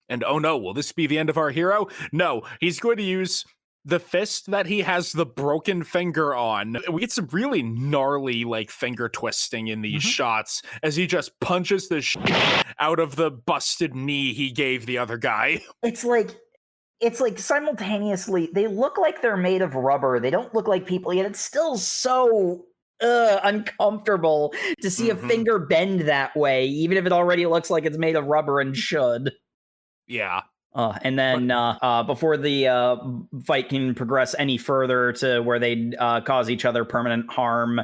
And oh no, will this be the end of our hero? No, he's going to use the fist that he has the broken finger on. We get some really gnarly like finger twisting in these shots as he just punches the shit out of the busted knee he gave the other guy. It's like simultaneously they look like they're made of rubber. They don't look like people, yet it's still so uncomfortable to see a finger bend that way, even if it already looks like it's made of rubber and should. Yeah. And then before the fight can progress any further to where they cause each other permanent harm,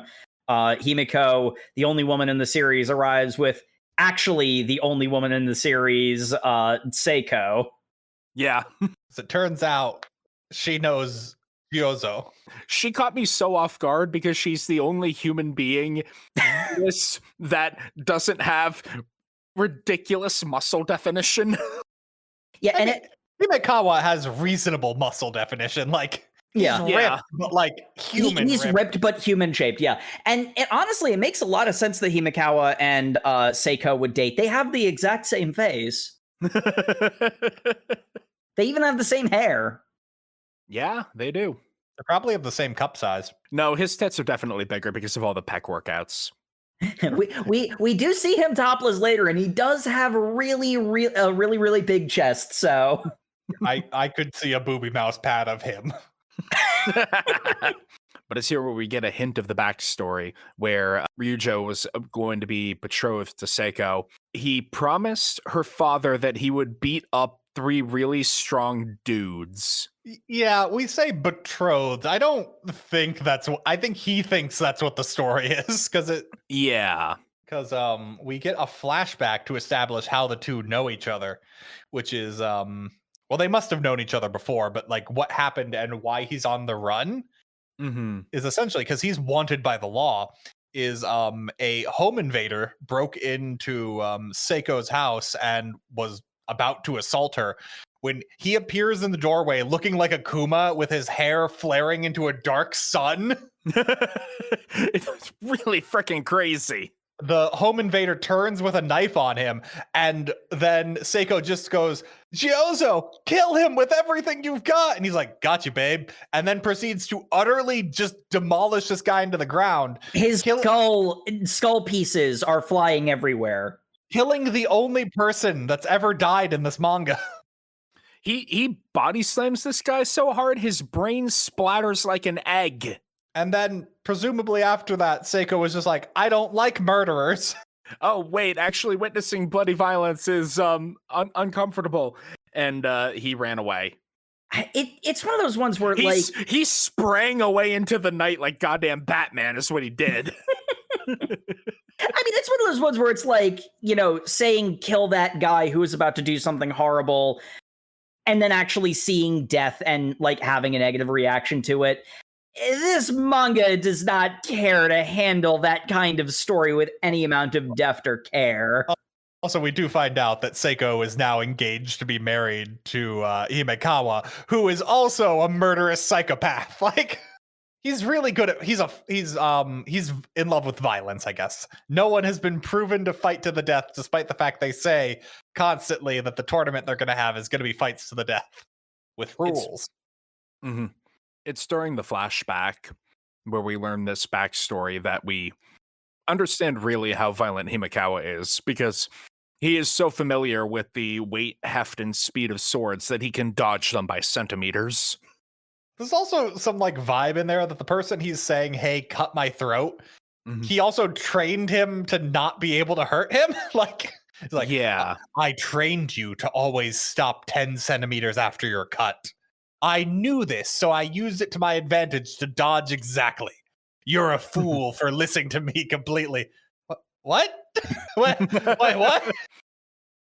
Himiko, the only woman in the series, arrives with actually the only woman in the series, Seiko. Yeah. As it turns out, she knows Gyozo. She caught me so off guard because she's the only human being that doesn't have ridiculous muscle definition. Yeah, and Himekawa has reasonable muscle definition. Like, he's ripped, but like human. He's ripped, but human shaped. Yeah, and honestly, it makes a lot of sense that Himekawa and Seiko would date. They have the exact same face. They even have the same hair. Yeah, they do. They're probably of the same cup size. No, his tits are definitely bigger because of all the pec workouts. we do see him topless later, and he does have a really big chest. So I could see a booby mouse pad of him. But it's here where we get a hint of the backstory, where Ryujo was going to be betrothed to Seiko. He promised her father that he would beat up 3 really strong dudes. Yeah, we say betrothed. I don't think that's what I think he thinks that's what the story is, because we get a flashback to establish how the two know each other, which is well, they must have known each other before, but like what happened and why he's on the run is essentially because he's wanted by the law. Is a home invader broke into Seiko's house and was about to assault her when he appears in the doorway looking like a Kuma with his hair flaring into a dark sun. It's really freaking crazy. The home invader turns with a knife on him, and then Seiko just goes, "Gyozo, kill him with everything you've got." And he's like, "Got you, babe." And then proceeds to utterly just demolish this guy into the ground. His skull pieces are flying everywhere. Killing the only person that's ever died in this manga. He body slams this guy so hard his brain splatters like an egg. And then presumably after that, Seiko was just like, "I don't like murderers." Oh, wait, actually witnessing bloody violence is uncomfortable. And he ran away. It's one of those ones where, He sprang away into the night like goddamn Batman is what he did. it's one of those ones where it's like, saying kill that guy who is about to do something horrible, and then actually seeing death and, like, having a negative reaction to it. This manga does not care to handle that kind of story with any amount of depth or care. Also, we do find out that Seiko is now engaged to be married to Himekawa, who is also a murderous psychopath. Like, he's really good at he's in love with violence, I guess. No one has been proven to fight to the death, despite the fact they say constantly that the tournament they're going to have is going to be fights to the death with rules. It's during the flashback where we learn this backstory that we understand really how violent Himekawa is, because he is so familiar with the weight, heft, and speed of swords that he can dodge them by centimeters. There's also some like vibe in there that the person he's saying, hey, cut my throat, he also trained him to not be able to hurt him. It's like, yeah, I trained you to always stop 10 centimeters after your cut. I knew this, so I used it to my advantage to dodge exactly. You're a fool for listening to me completely. What? Wait, what?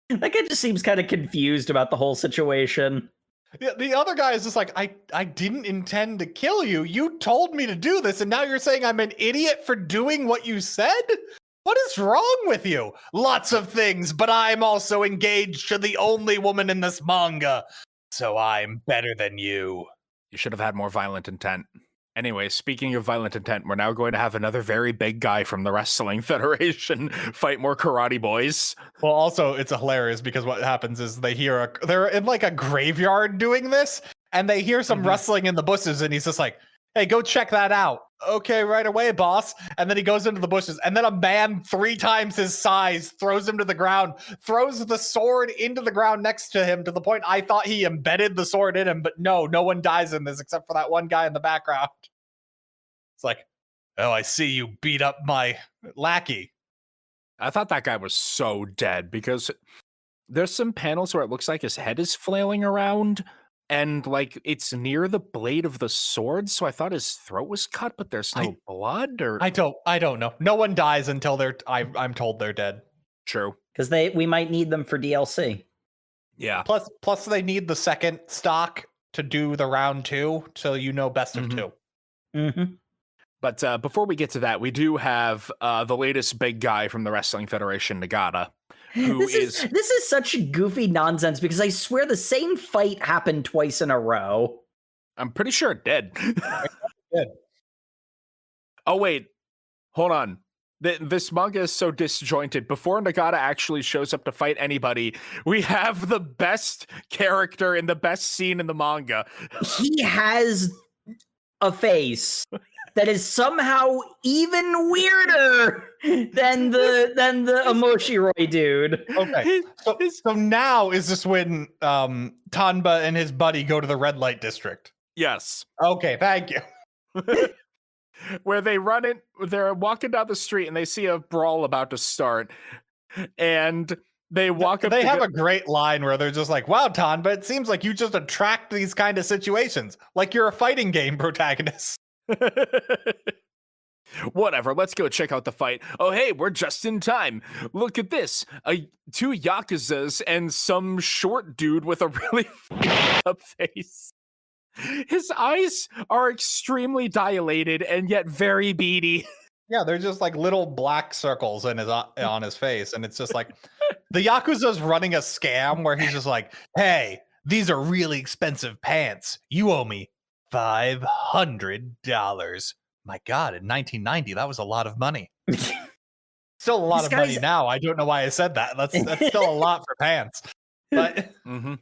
That guy just seems kind of confused about the whole situation. The other guy is just like, I didn't intend to kill you. You told me to do this, and now you're saying I'm an idiot for doing what you said? What is wrong with you? Lots of things, but I'm also engaged to the only woman in this manga. So I'm better than you. You should have had more violent intent. Anyway, speaking of violent intent, we're now going to have another very big guy from the Wrestling Federation fight more karate boys. Well, also, it's hilarious because what happens is they're in like a graveyard doing this, and they hear some rustling in the bushes, and he's just like, hey, go check that out. Okay, right away, boss. And then he goes into the bushes, and then a man 3 times his size throws him to the ground, throws the sword into the ground next to him to the point I thought he embedded the sword in him, but no one dies in this except for that one guy in the background. It's like, oh, I see you beat up my lackey. I thought that guy was so dead because there's some panels where it looks like his head is flailing around and like it's near the blade of the sword. So I thought his throat was cut, but there's no blood. Or I don't know. No one dies until I'm told they're dead. True, because we might need them for DLC. Yeah. Plus they need the second stock to do the round 2, so best of 2. Mm-hmm. But before we get to that, we do have the latest big guy from the Wrestling Federation, Nagata. This is such goofy nonsense because I swear the same fight happened twice in a row. I'm pretty sure it did. Good. Oh, wait. Hold on. This manga is so disjointed. Before Nagata actually shows up to fight anybody, we have the best character in the best scene in the manga. He has a face that is somehow even weirder than the Emoshiroi dude. Okay. So now is this when Tanba and his buddy go to the red light district? Yes. Okay, thank you. Where they're walking down the street and they see a brawl about to start. And they walk up. They have a great line where they're just like, wow, Tanba, it seems like you just attract these kind of situations. Like you're a fighting game protagonist. Whatever, let's go check out the fight. Oh, hey, we're just in time. Look at this. 2 Yakuzas and some short dude with a really up face. His eyes are extremely dilated and yet very beady. Yeah, they're just like little black circles on his face. And it's just like the Yakuza's running a scam where he's just like, hey, these are really expensive pants. You owe me $500. My God, in 1990, that was a lot of money. Still a lot of money now. I don't know why I said that. That's still a lot for pants. But and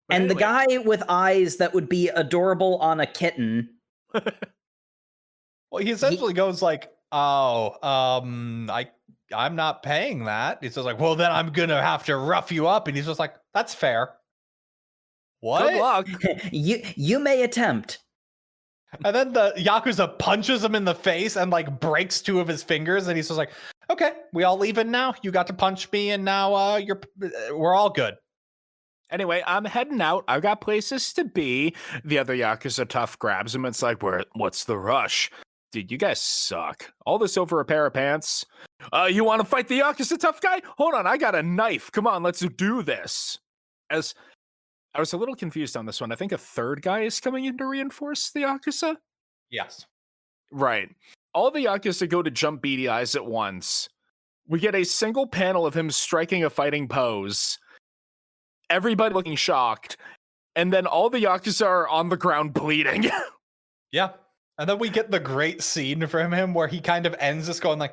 anyway. The guy with eyes that would be adorable on a kitten. Well, he essentially goes like, I'm not paying that. He's just like, well, then I'm gonna have to rough you up. And he's just like, that's fair. What? Good luck. you may attempt. And then the Yakuza punches him in the face and like breaks 2 of his fingers. And he's just like, Okay, we all leaving now. You got to punch me, and now we're all good. Anyway, I'm heading out. I've got places to be. The other Yakuza tough grabs him. It's like, what's the rush? Dude, you guys suck. All this over a pair of pants? You want to fight the Yakuza tough guy? Hold on, I got a knife. Come on, let's do this. As I was a little confused on this one. I think a third guy is coming in to reinforce the Yakuza? Yes. Right. All the Yakuza go to jump Beady Eyes at once. We get a single panel of him striking a fighting pose. Everybody looking shocked. And then all the Yakuza are on the ground bleeding. Yeah. And then we get the great scene from him where he kind of ends this going like,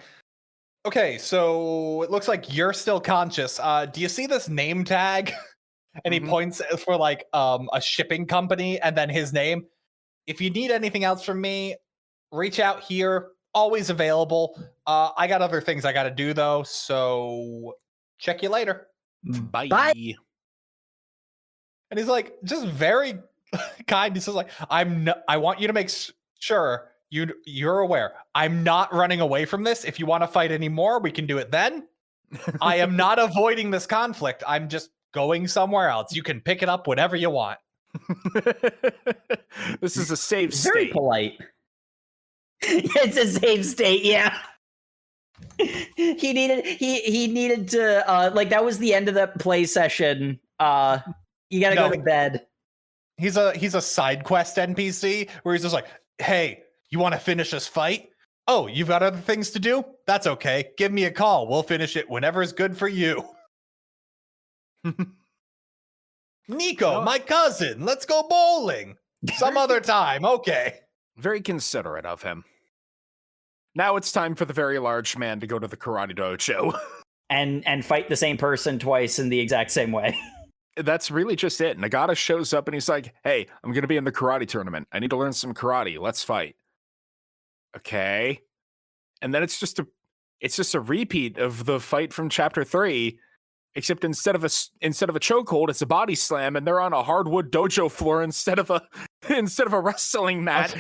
okay, so it looks like you're still conscious. Do you see this name tag? And he points for like a shipping company and then his name. If you need anything else from me, reach out here. Always available. I got other things I got to do though, so check you later. Bye. And he's like, just very kind. He says like, I want you to make sure you're aware. I'm not running away from this. If you want to fight anymore, we can do it then. I am not avoiding this conflict. I'm just going somewhere else. You can pick it up whenever you want. This is a safe state. Very polite. It's a safe state, yeah. he needed to like that was the end of the play session. You gotta go to bed. He's a side quest NPC where he's just like, hey, you want to finish this fight? Oh, you've got other things to do? That's okay. Give me a call. We'll finish it whenever is good for you. Nico, my cousin, let's go bowling. Some other time, okay. Very considerate of him. Now it's time for the very large man to go to the karate dojo. and fight the same person twice in the exact same way. That's really just it. Nagata shows up and he's like, hey, I'm going to be in the karate tournament. I need to learn some karate. Let's fight. Okay. And then it's just a repeat of the fight from chapter 3, except instead of a chokehold, it's a body slam, and they're on a hardwood dojo floor instead of a wrestling mat.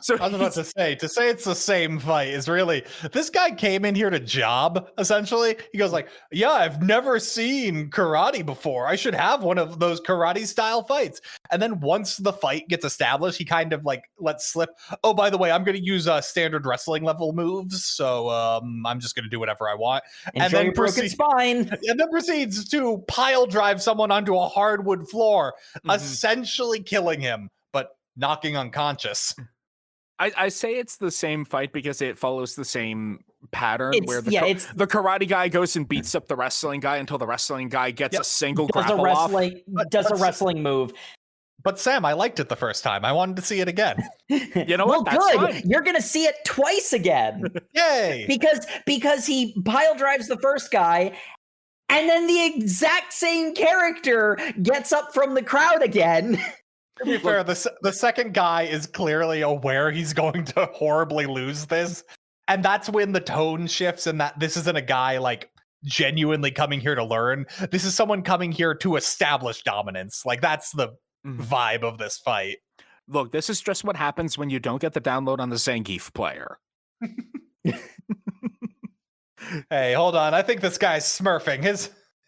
So I was about to say it's the same fight is really, this guy came in here to job, essentially. He goes like, yeah, I've never seen karate before. I should have one of those karate style fights. And then once the fight gets established, he kind of like lets slip, oh, by the way, I'm going to use standard wrestling level moves. So I'm just going to do whatever I want. And then broken spine. And then proceeds to pile drive someone onto a hardwood floor, essentially killing him, but knocking unconscious. I say it's the same fight because it follows the same pattern where the karate guy goes and beats up the wrestling guy until the wrestling guy gets a single grapple off. Does a wrestling move. But Sam, I liked it the first time. I wanted to see it again. You know what? That's good. Fine. You're gonna see it twice again. Yay! Because he pile drives the first guy, and then the exact same character gets up from the crowd again. To be fair, the second guy is clearly aware he's going to horribly lose this. And that's when the tone shifts, and that this isn't a guy like genuinely coming here to learn. This is someone coming here to establish dominance. Like that's the vibe of this fight. Look, this is just what happens when you don't get the download on the Zangief player. Hey, hold on. I think this guy's smurfing.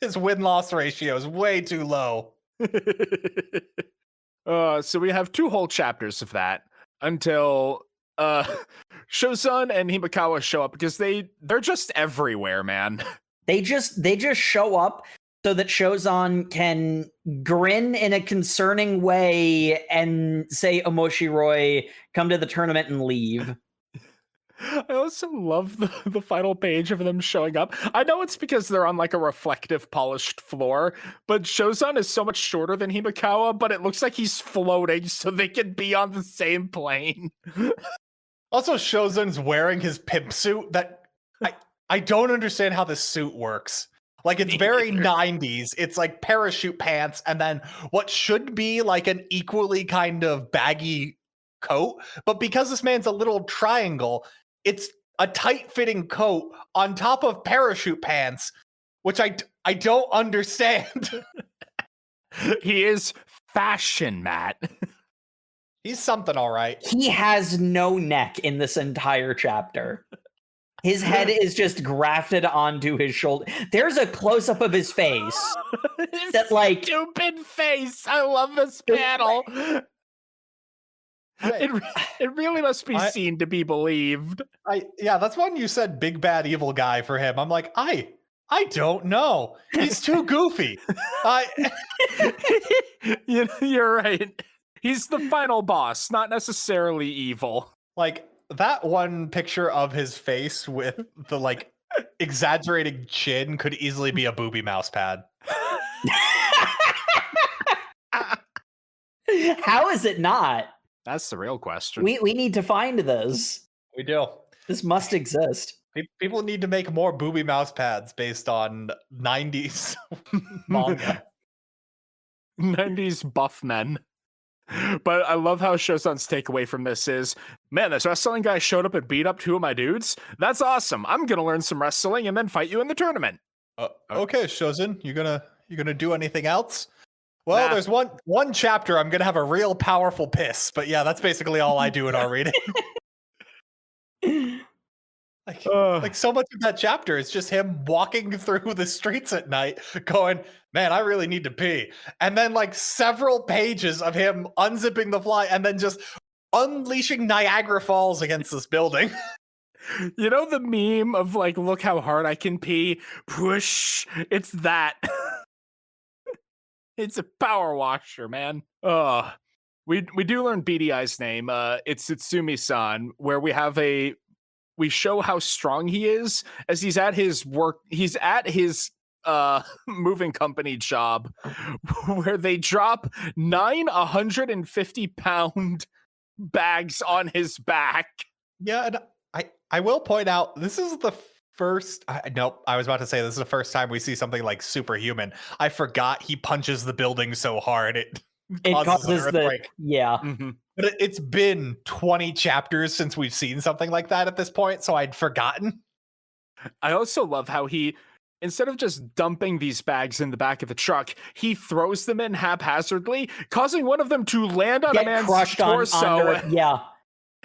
His win-loss ratio is way too low. So we have 2 whole chapters of that until Shozan and Himekawa show up because they're just everywhere, man. They just show up so that Shozan can grin in a concerning way and say, Omoshiroi, come to the tournament and leave. I also love the final page of them showing up. I know it's because they're on like a reflective, polished floor, but Shozan is so much shorter than Himekawa, but it looks like he's floating so they can be on the same plane. Also, Shozan's wearing his pimp suit that I don't understand how this suit works. Like, it's very 90s. It's like parachute pants and then what should be like an equally kind of baggy coat. But because this man's a little triangle, it's a tight-fitting coat on top of parachute pants, which I don't understand. He is fashion, Matt. He's something all right. He has no neck in this entire chapter. His head is just grafted onto his shoulder. There's a close-up of his face that, like... Stupid face! I love this panel! It really must be seen to be believed. Yeah, that's when you said big bad evil guy for him. I'm like, I don't know. He's too goofy. You're right. He's the final boss, not necessarily evil. Like that one picture of his face with the like exaggerated chin could easily be a booby mouse pad. How is it not? That's the real question. We need to find this. We do. This must exist. People need to make more booby mouse pads based on 90s manga. 90s buff men. But I love how Shozan's takeaway from this is, man, this wrestling guy showed up and beat up 2 of my dudes. That's awesome. I'm gonna learn some wrestling and then fight you in the tournament. Okay, Shozan, you gonna do anything else? Well, there's one chapter I'm gonna have a real powerful piss, but yeah, that's basically all I do in our reading. Like so much of that chapter is just him walking through the streets at night going, man, I really need to pee. And then like several pages of him unzipping the fly and then just unleashing Niagara Falls against this building. You know the meme of like, look how hard I can pee? Push. It's that. It's a power washer, man. We do learn BDI's name. It's Itsumi-san, where we show how strong he is as he's at his moving company job where they drop 9 150-pound bags on his back. Yeah, and I will point out this is the first nope, I was about to say this is the first time we see something like superhuman. I forgot he punches the building so hard it causes an earthquake. Mm-hmm. But it's been 20 chapters since we've seen something like that at this point, so I'd forgotten. I also love how he, instead of just dumping these bags in the back of the truck, he throws them in haphazardly, causing one of them to land on a man's torso.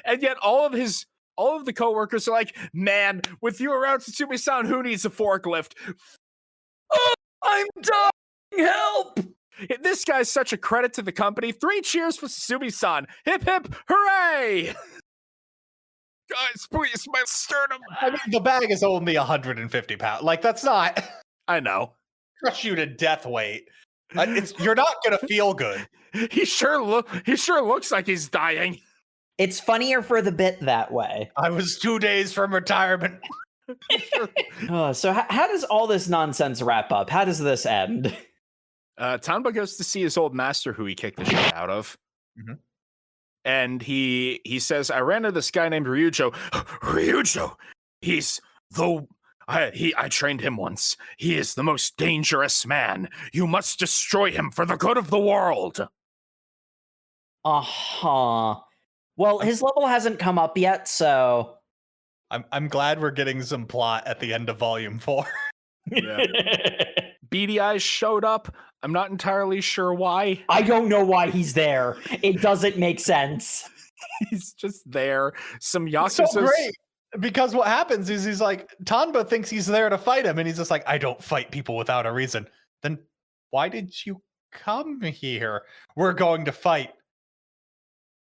And yet all of the coworkers are like, man, with you around Tsutsumi-san, who needs a forklift? Oh, I'm dying, help! This guy's such a credit to the company. 3 cheers for Tsutsumi-san. Hip hip, hooray! Guys, please, my sternum. I mean, the bag is only 150 pounds. Like, that's not... I know. Crush you to death weight. You're not gonna feel good. He sure looks like he's dying. It's funnier for the bit that way. I was 2 days from retirement. So how does all this nonsense wrap up? How does this end? Tanba goes to see his old master who he kicked the shit out of. Mm-hmm. And he says, I ran into this guy named Ryujo. Ryujo! I trained him once. He is the most dangerous man. You must destroy him for the good of the world. Uh-huh. Well, his level hasn't come up yet, so... I'm glad we're getting some plot at the end of Volume 4. Yeah. Beady Eyes showed up. I'm not entirely sure why. I don't know why he's there. It doesn't make sense. He's just there. Some Yakuza. So great. Because what happens is he's like, Tanba thinks he's there to fight him, and he's just like, I don't fight people without a reason. Then why did you come here? We're going to fight.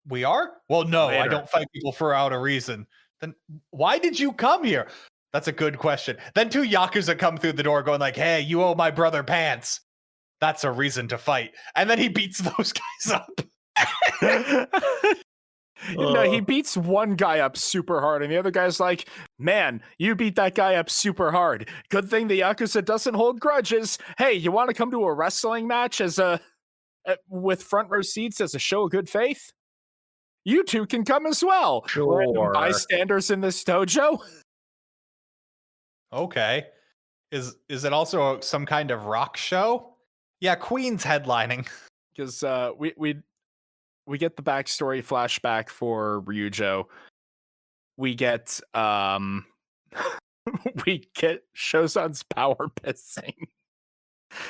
We are? Well, no, later. I don't fight people without a reason. Then why did you come here? That's a good question. Then 2 Yakuza come through the door going like, hey, you owe my brother pants. That's a reason to fight. And then he beats those guys up. No, he beats one guy up super hard, and the other guy's like, man, you beat that guy up super hard. Good thing the Yakuza doesn't hold grudges. Hey, you want to come to a wrestling match with front row seats as a show of good faith? You 2 can come as well. Sure. Random bystanders in this dojo. Okay. Is it also some kind of rock show? Yeah, Queen's headlining. Because we get the backstory flashback for Ryujo. We get Shozan's power pissing.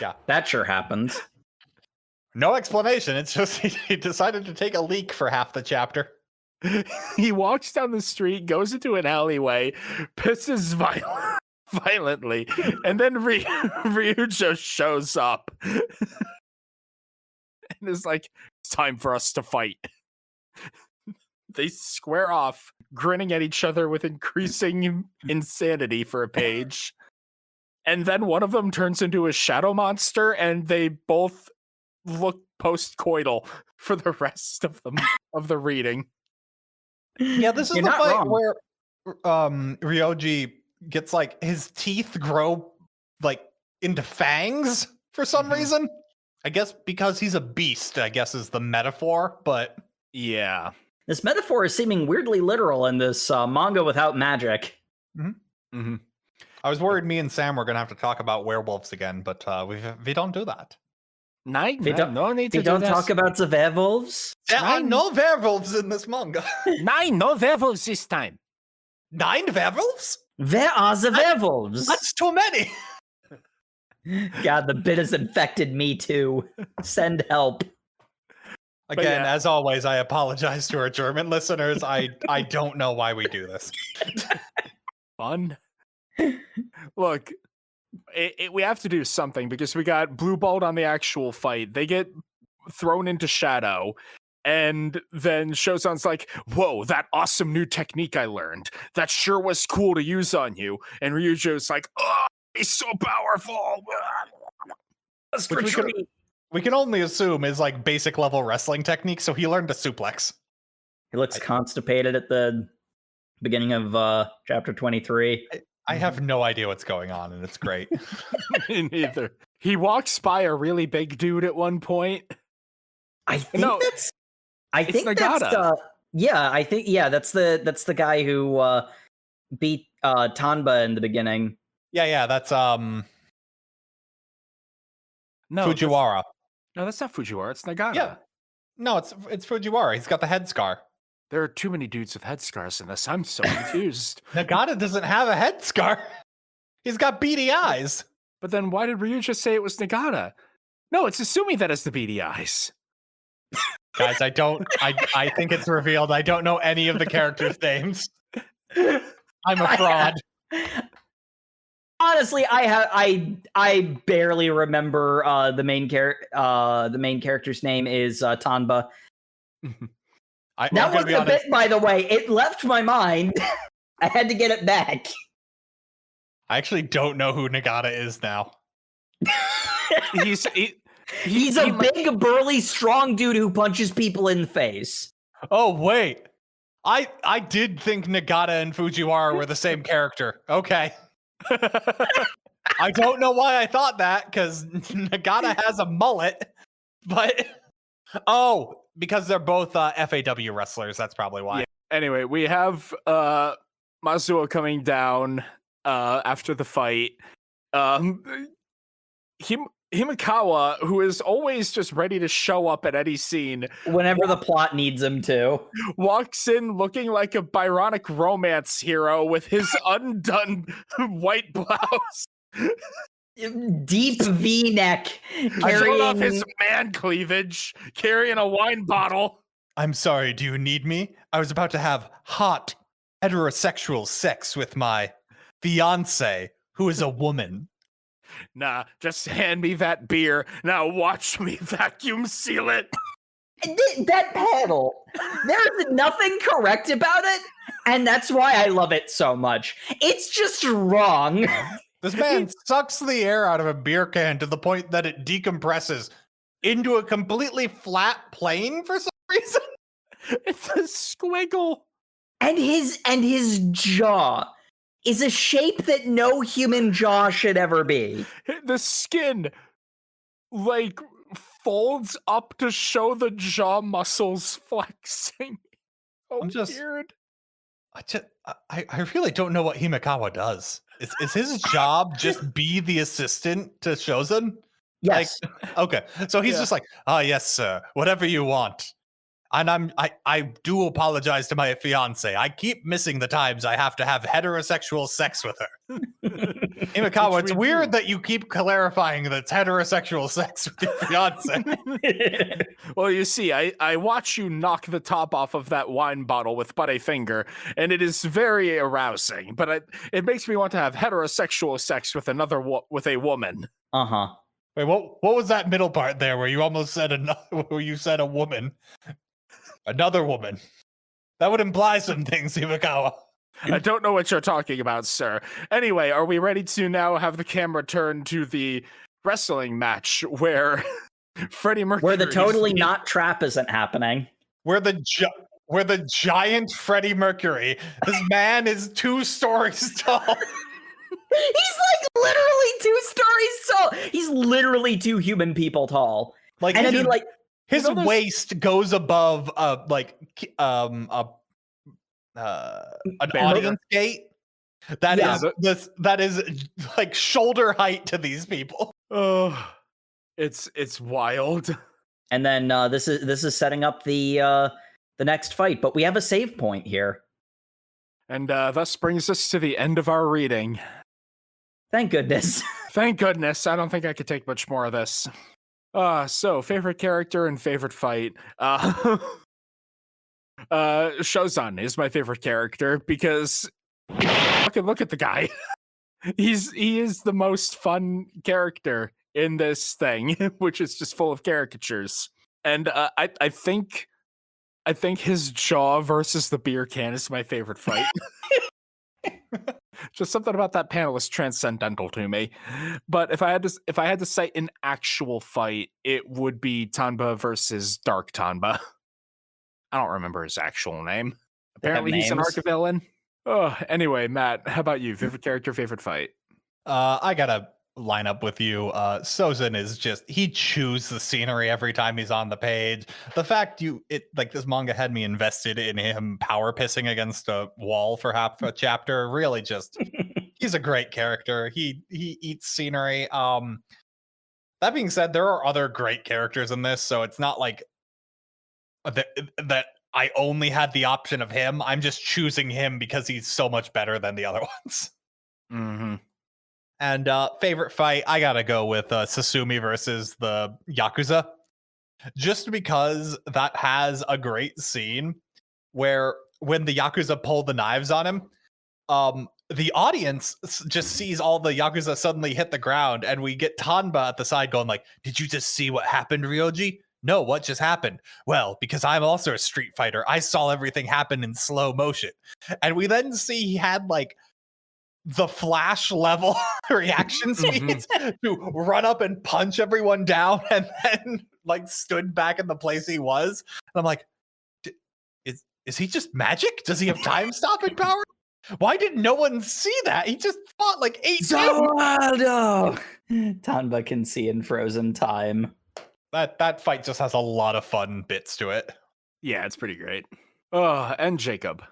Yeah, that sure happens. No explanation. It's just he decided to take a leak for half the chapter. He walks down the street, goes into an alleyway, pisses violently, and then Ryu just shows up and is like, "It's time for us to fight." They square off, grinning at each other with increasing insanity for a page. And then one of them turns into a shadow monster, and they both look post-coital for the rest of the reading. Yeah, this is You're the not fight wrong. where Ryoji gets like his teeth grow like into fangs for some reason. I guess because he's a beast, I guess is the metaphor, but Yeah. This metaphor is seeming weirdly literal in this manga without magic. Mm-hmm. I was worried me and Sam were going to have to talk about werewolves again, but we don't do that. No need to We don't do talk about the werewolves. There are no werewolves in this manga. No werewolves this time. 9 werewolves? Where are the werewolves? That's too many. God, the bit has infected me too. Send help. Again, yeah. as always, I apologize to our German listeners. I don't know why we do this. Fun. Look, we have to do something because we got blue balled on the actual fight. They get thrown into shadow, and then Shozan's like, "Whoa, that awesome new technique I learned. That sure was cool to use on you." And Ryujo's like, "Oh, he's so powerful." Which we can only assume is like basic level wrestling technique, so he learned a suplex. He looks constipated at the beginning of chapter 23. I have no idea what's going on, and it's great. Me neither. He walks by a really big dude at one point. I think it's that's Nagata. that's the guy who beat Tanba in the beginning. Yeah, that's No, Fujiwara. that's not Fujiwara. It's Nagata. Yeah. No, it's Fujiwara. He's got the head scar. There are too many dudes with head scars in this. I'm so confused. Nagata doesn't have a head scar. He's got beady eyes. But then why did Ryu just say it was Nagata? No, it's assuming that it's the beady eyes. Guys, I think it's revealed. I don't know any of the characters' names. I'm a fraud. Honestly, I barely remember the main character's name is Tanba. That was a bit, by the way. It left my mind. I had to get it back. I actually don't know who Nagata is now. He's a big, burly, strong dude who punches people in the face. Oh, wait. I did think Nagata and Fujiwara were the same character. Okay. I don't know why I thought that, because Nagata has a mullet, but... Oh, because they're both FAW wrestlers. That's probably why. Yeah. Anyway, we have Masuo coming down after the fight. Himikawa, who is always just ready to show up at any scene whenever the plot needs him to, walks in looking like a Byronic romance hero with his undone white blouse. Deep V-neck, showing off his man cleavage, carrying a wine bottle. I'm sorry, do you need me? I was about to have hot heterosexual sex with my fiance, who is a woman. Nah, just hand me that beer. Now watch me vacuum seal it. That panel, there's nothing correct about it, and that's why I love it so much. It's just wrong. This man sucks the air out of a beer can to the point that it decompresses into a completely flat plane for some reason. It's a squiggle. And his jaw is a shape that no human jaw should ever be. The skin, like, folds up to show the jaw muscles flexing. Oh, I'm just weird. I really don't know what Himikawa does. Is his job just be the assistant to Shozen? Yes. Like, okay. So he's just like, yes, sir. Whatever you want. And I do apologize to my fiance. I keep missing the times I have to have heterosexual sex with her. Imakawa, it's weird that you keep clarifying that it's heterosexual sex with your fiance. Well, you see, I watch you knock the top off of that wine bottle with but a finger, and it is very arousing. But it makes me want to have heterosexual sex with with a woman. Uh-huh. Wait, what was that middle part there where you almost said where you said a woman? Another woman. That would imply some things, Imakawa. I don't know what you're talking about, sir. Anyway, are we ready to now have the camera turn to the wrestling match where Freddie Mercury... Where the totally not trap isn't happening. Where the giant Freddie Mercury, this man is 2 stories tall. He's like literally 2 stories tall. He's literally 2 human people tall. Like, and I mean, like, his waist goes above an audience gate. That is like shoulder height to these people. Oh, it's wild. And then this is setting up the next fight, but we have a save point here. And thus brings us to the end of our reading. Thank goodness. Thank goodness. I don't think I could take much more of this. So favorite character and favorite fight. Shozan is my favorite character because look at the guy. He is the most fun character in this thing, which is just full of caricatures. And I think his jaw versus the beer can is my favorite fight. Just something about that panel is transcendental to me. But if I had to cite an actual fight, it would be Tanba versus Dark Tanba. I don't remember his actual name. Apparently he's an arch-villain. Oh, anyway, Matt, how about you? Favorite character, favorite fight? I gotta line up with you. Sozin is he chews the scenery every time he's on the page. The fact this manga had me invested in him power pissing against a wall for half a chapter. Really, he's a great character. He eats scenery. That being said, there are other great characters in this, so it's not like that I only had the option of him. I'm just choosing him because he's so much better than the other ones. Mm-hmm. And favorite fight, I gotta go with Sasumi versus the Yakuza. Just because that has a great scene where when the Yakuza pull the knives on him, the audience just sees all the Yakuza suddenly hit the ground, and we get Tanba at the side going like, "Did you just see what happened, Ryoji?" "No, what just happened?" "Well, because I'm also a street fighter, I saw everything happen in slow motion." And we then see he had like the Flash level reaction speeds to run up and punch everyone down, and then like stood back in the place he was. And I'm like, is he just magic? Does he have time stopping power? Why did no one see that? He just fought like 8 Zawaldo! Tanba can see in frozen time. That fight just has a lot of fun bits to it. Yeah, it's pretty great. Oh, and Jacob.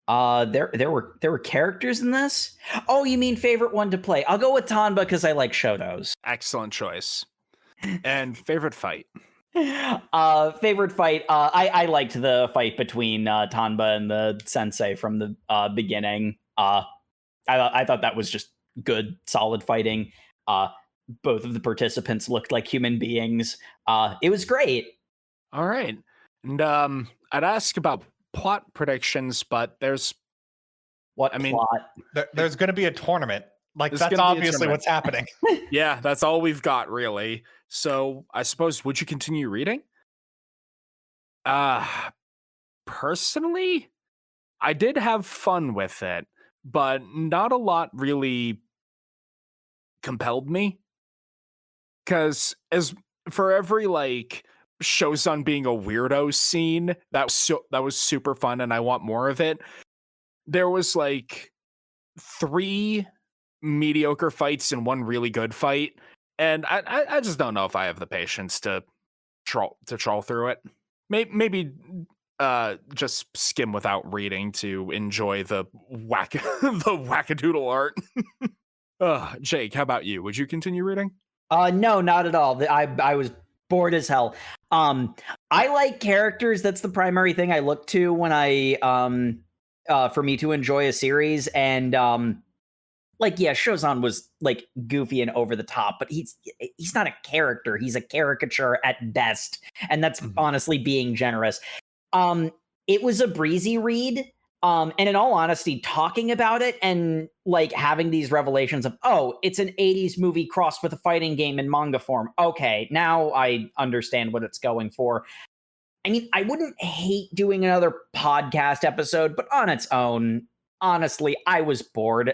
There were characters in this? Oh, you mean favorite one to play? I'll go with Tanba because I like Shotos. Excellent choice. And favorite fight? Favorite fight, I liked the fight between Tanba and the sensei from the beginning. I thought that was just good, solid fighting. Both of the participants looked like human beings. It was great. All right. And I'd ask about plot predictions, but there's plot? There's going to be a tournament. Like, that's obviously what's happening. Yeah, that's all we've got, really. So I suppose, would you continue reading? Personally, I did have fun with it, but not a lot really compelled me. Because for every like Shozan being a weirdo scene that was super fun and I want more of it, there was like 3 mediocre fights and 1 really good fight, and I just don't know if I have the patience to troll through it. Maybe just skim without reading to enjoy the wackadoodle art. Jake, how about you? Would you continue reading? No, not at all. I was bored as hell. I like characters. That's the primary thing I look to when I for me to enjoy a series. And like, yeah, Shozan was like goofy and over the top, but he's not a character. He's a caricature at best, and that's honestly being generous. It was a breezy read. And in all honesty, talking about it and like having these revelations of, oh, it's an 80s movie crossed with a fighting game in manga form. Okay, now I understand what it's going for. I mean, I wouldn't hate doing another podcast episode, but on its own, honestly, I was bored.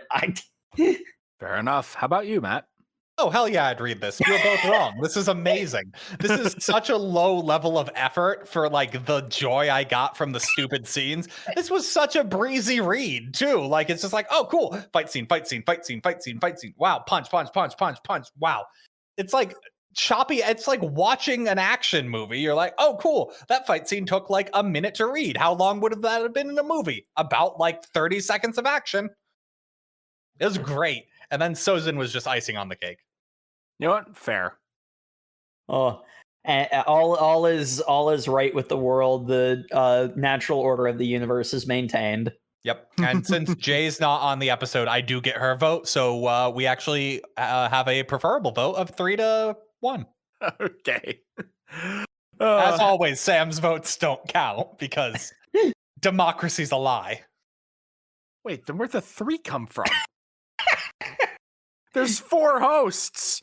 Fair enough. How about you, Matt? Oh, hell yeah, I'd read this. You're both wrong. This is amazing. This is such a low level of effort for like the joy I got from the stupid scenes. This was such a breezy read, too. Like, it's just like, oh, cool. Fight scene, fight scene, fight scene, fight scene, fight scene. Wow, punch, punch, punch, punch, punch. Wow. It's like choppy. It's like watching an action movie. You're like, oh, cool. That fight scene took like a minute to read. How long would that have been in a movie? About like 30 seconds of action. It was great. And then Sozin was just icing on the cake. You know what? Fair. Oh, and all is right with the world. The natural order of the universe is maintained. Yep. And since Jay's not on the episode, I do get her vote. So we actually have a preferable vote of 3-1. Okay. As always, Sam's votes don't count because democracy's a lie. Wait, then where'd the 3 come from? There's 4 hosts.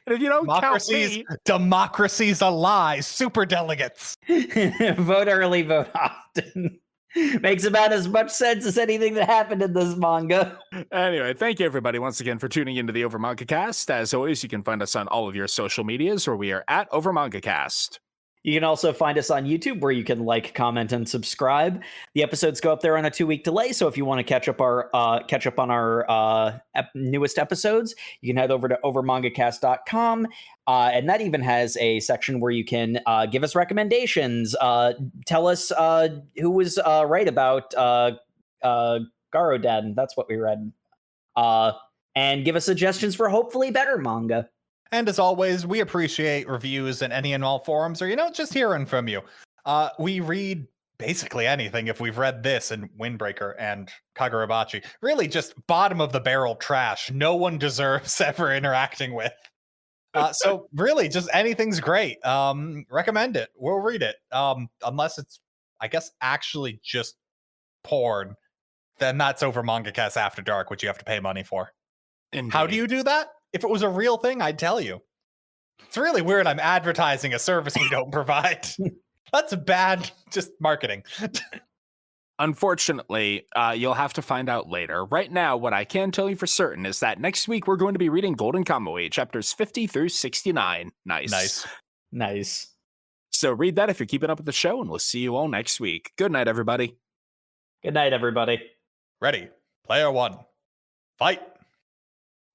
And if you don't count me, democracy's a lie. Super delegates. Vote early, vote often. Makes about as much sense as anything that happened in this manga. Anyway, thank you everybody once again for tuning into the OverMangaCast. As always, you can find us on all of your social medias where we are at OverMangaCast. You can also find us on YouTube where you can like, comment, and subscribe. The episodes go up there on a 2-week delay, so if you want to catch up on our newest episodes, you can head over to overmangacast.com, and that even has a section where you can give us recommendations, tell us who was right about Garōden. That's what we read, and give us suggestions for hopefully better manga. And as always, we appreciate reviews in any and all forums, or, just hearing from you. We read basically anything if we've read this and Windbreaker and Kagurabachi. Really just bottom of the barrel trash. No one deserves ever interacting with. So really, just anything's great. Recommend it. We'll read it. Unless it's, I guess, actually just porn. Then that's over MangaCast After Dark, which you have to pay money for. Indeed. How do you do that? If it was a real thing, I'd tell you. It's really weird I'm advertising a service we don't provide. That's bad, just marketing. Unfortunately, you'll have to find out later. Right now, what I can tell you for certain is that next week we're going to be reading Golden Kamuy, chapters 50 through 69. Nice. So read that if you're keeping up with the show, and we'll see you all next week. Good night, everybody. Good night, everybody. Ready. Player 1. Fight.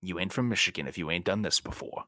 You ain't from Michigan if you ain't done this before.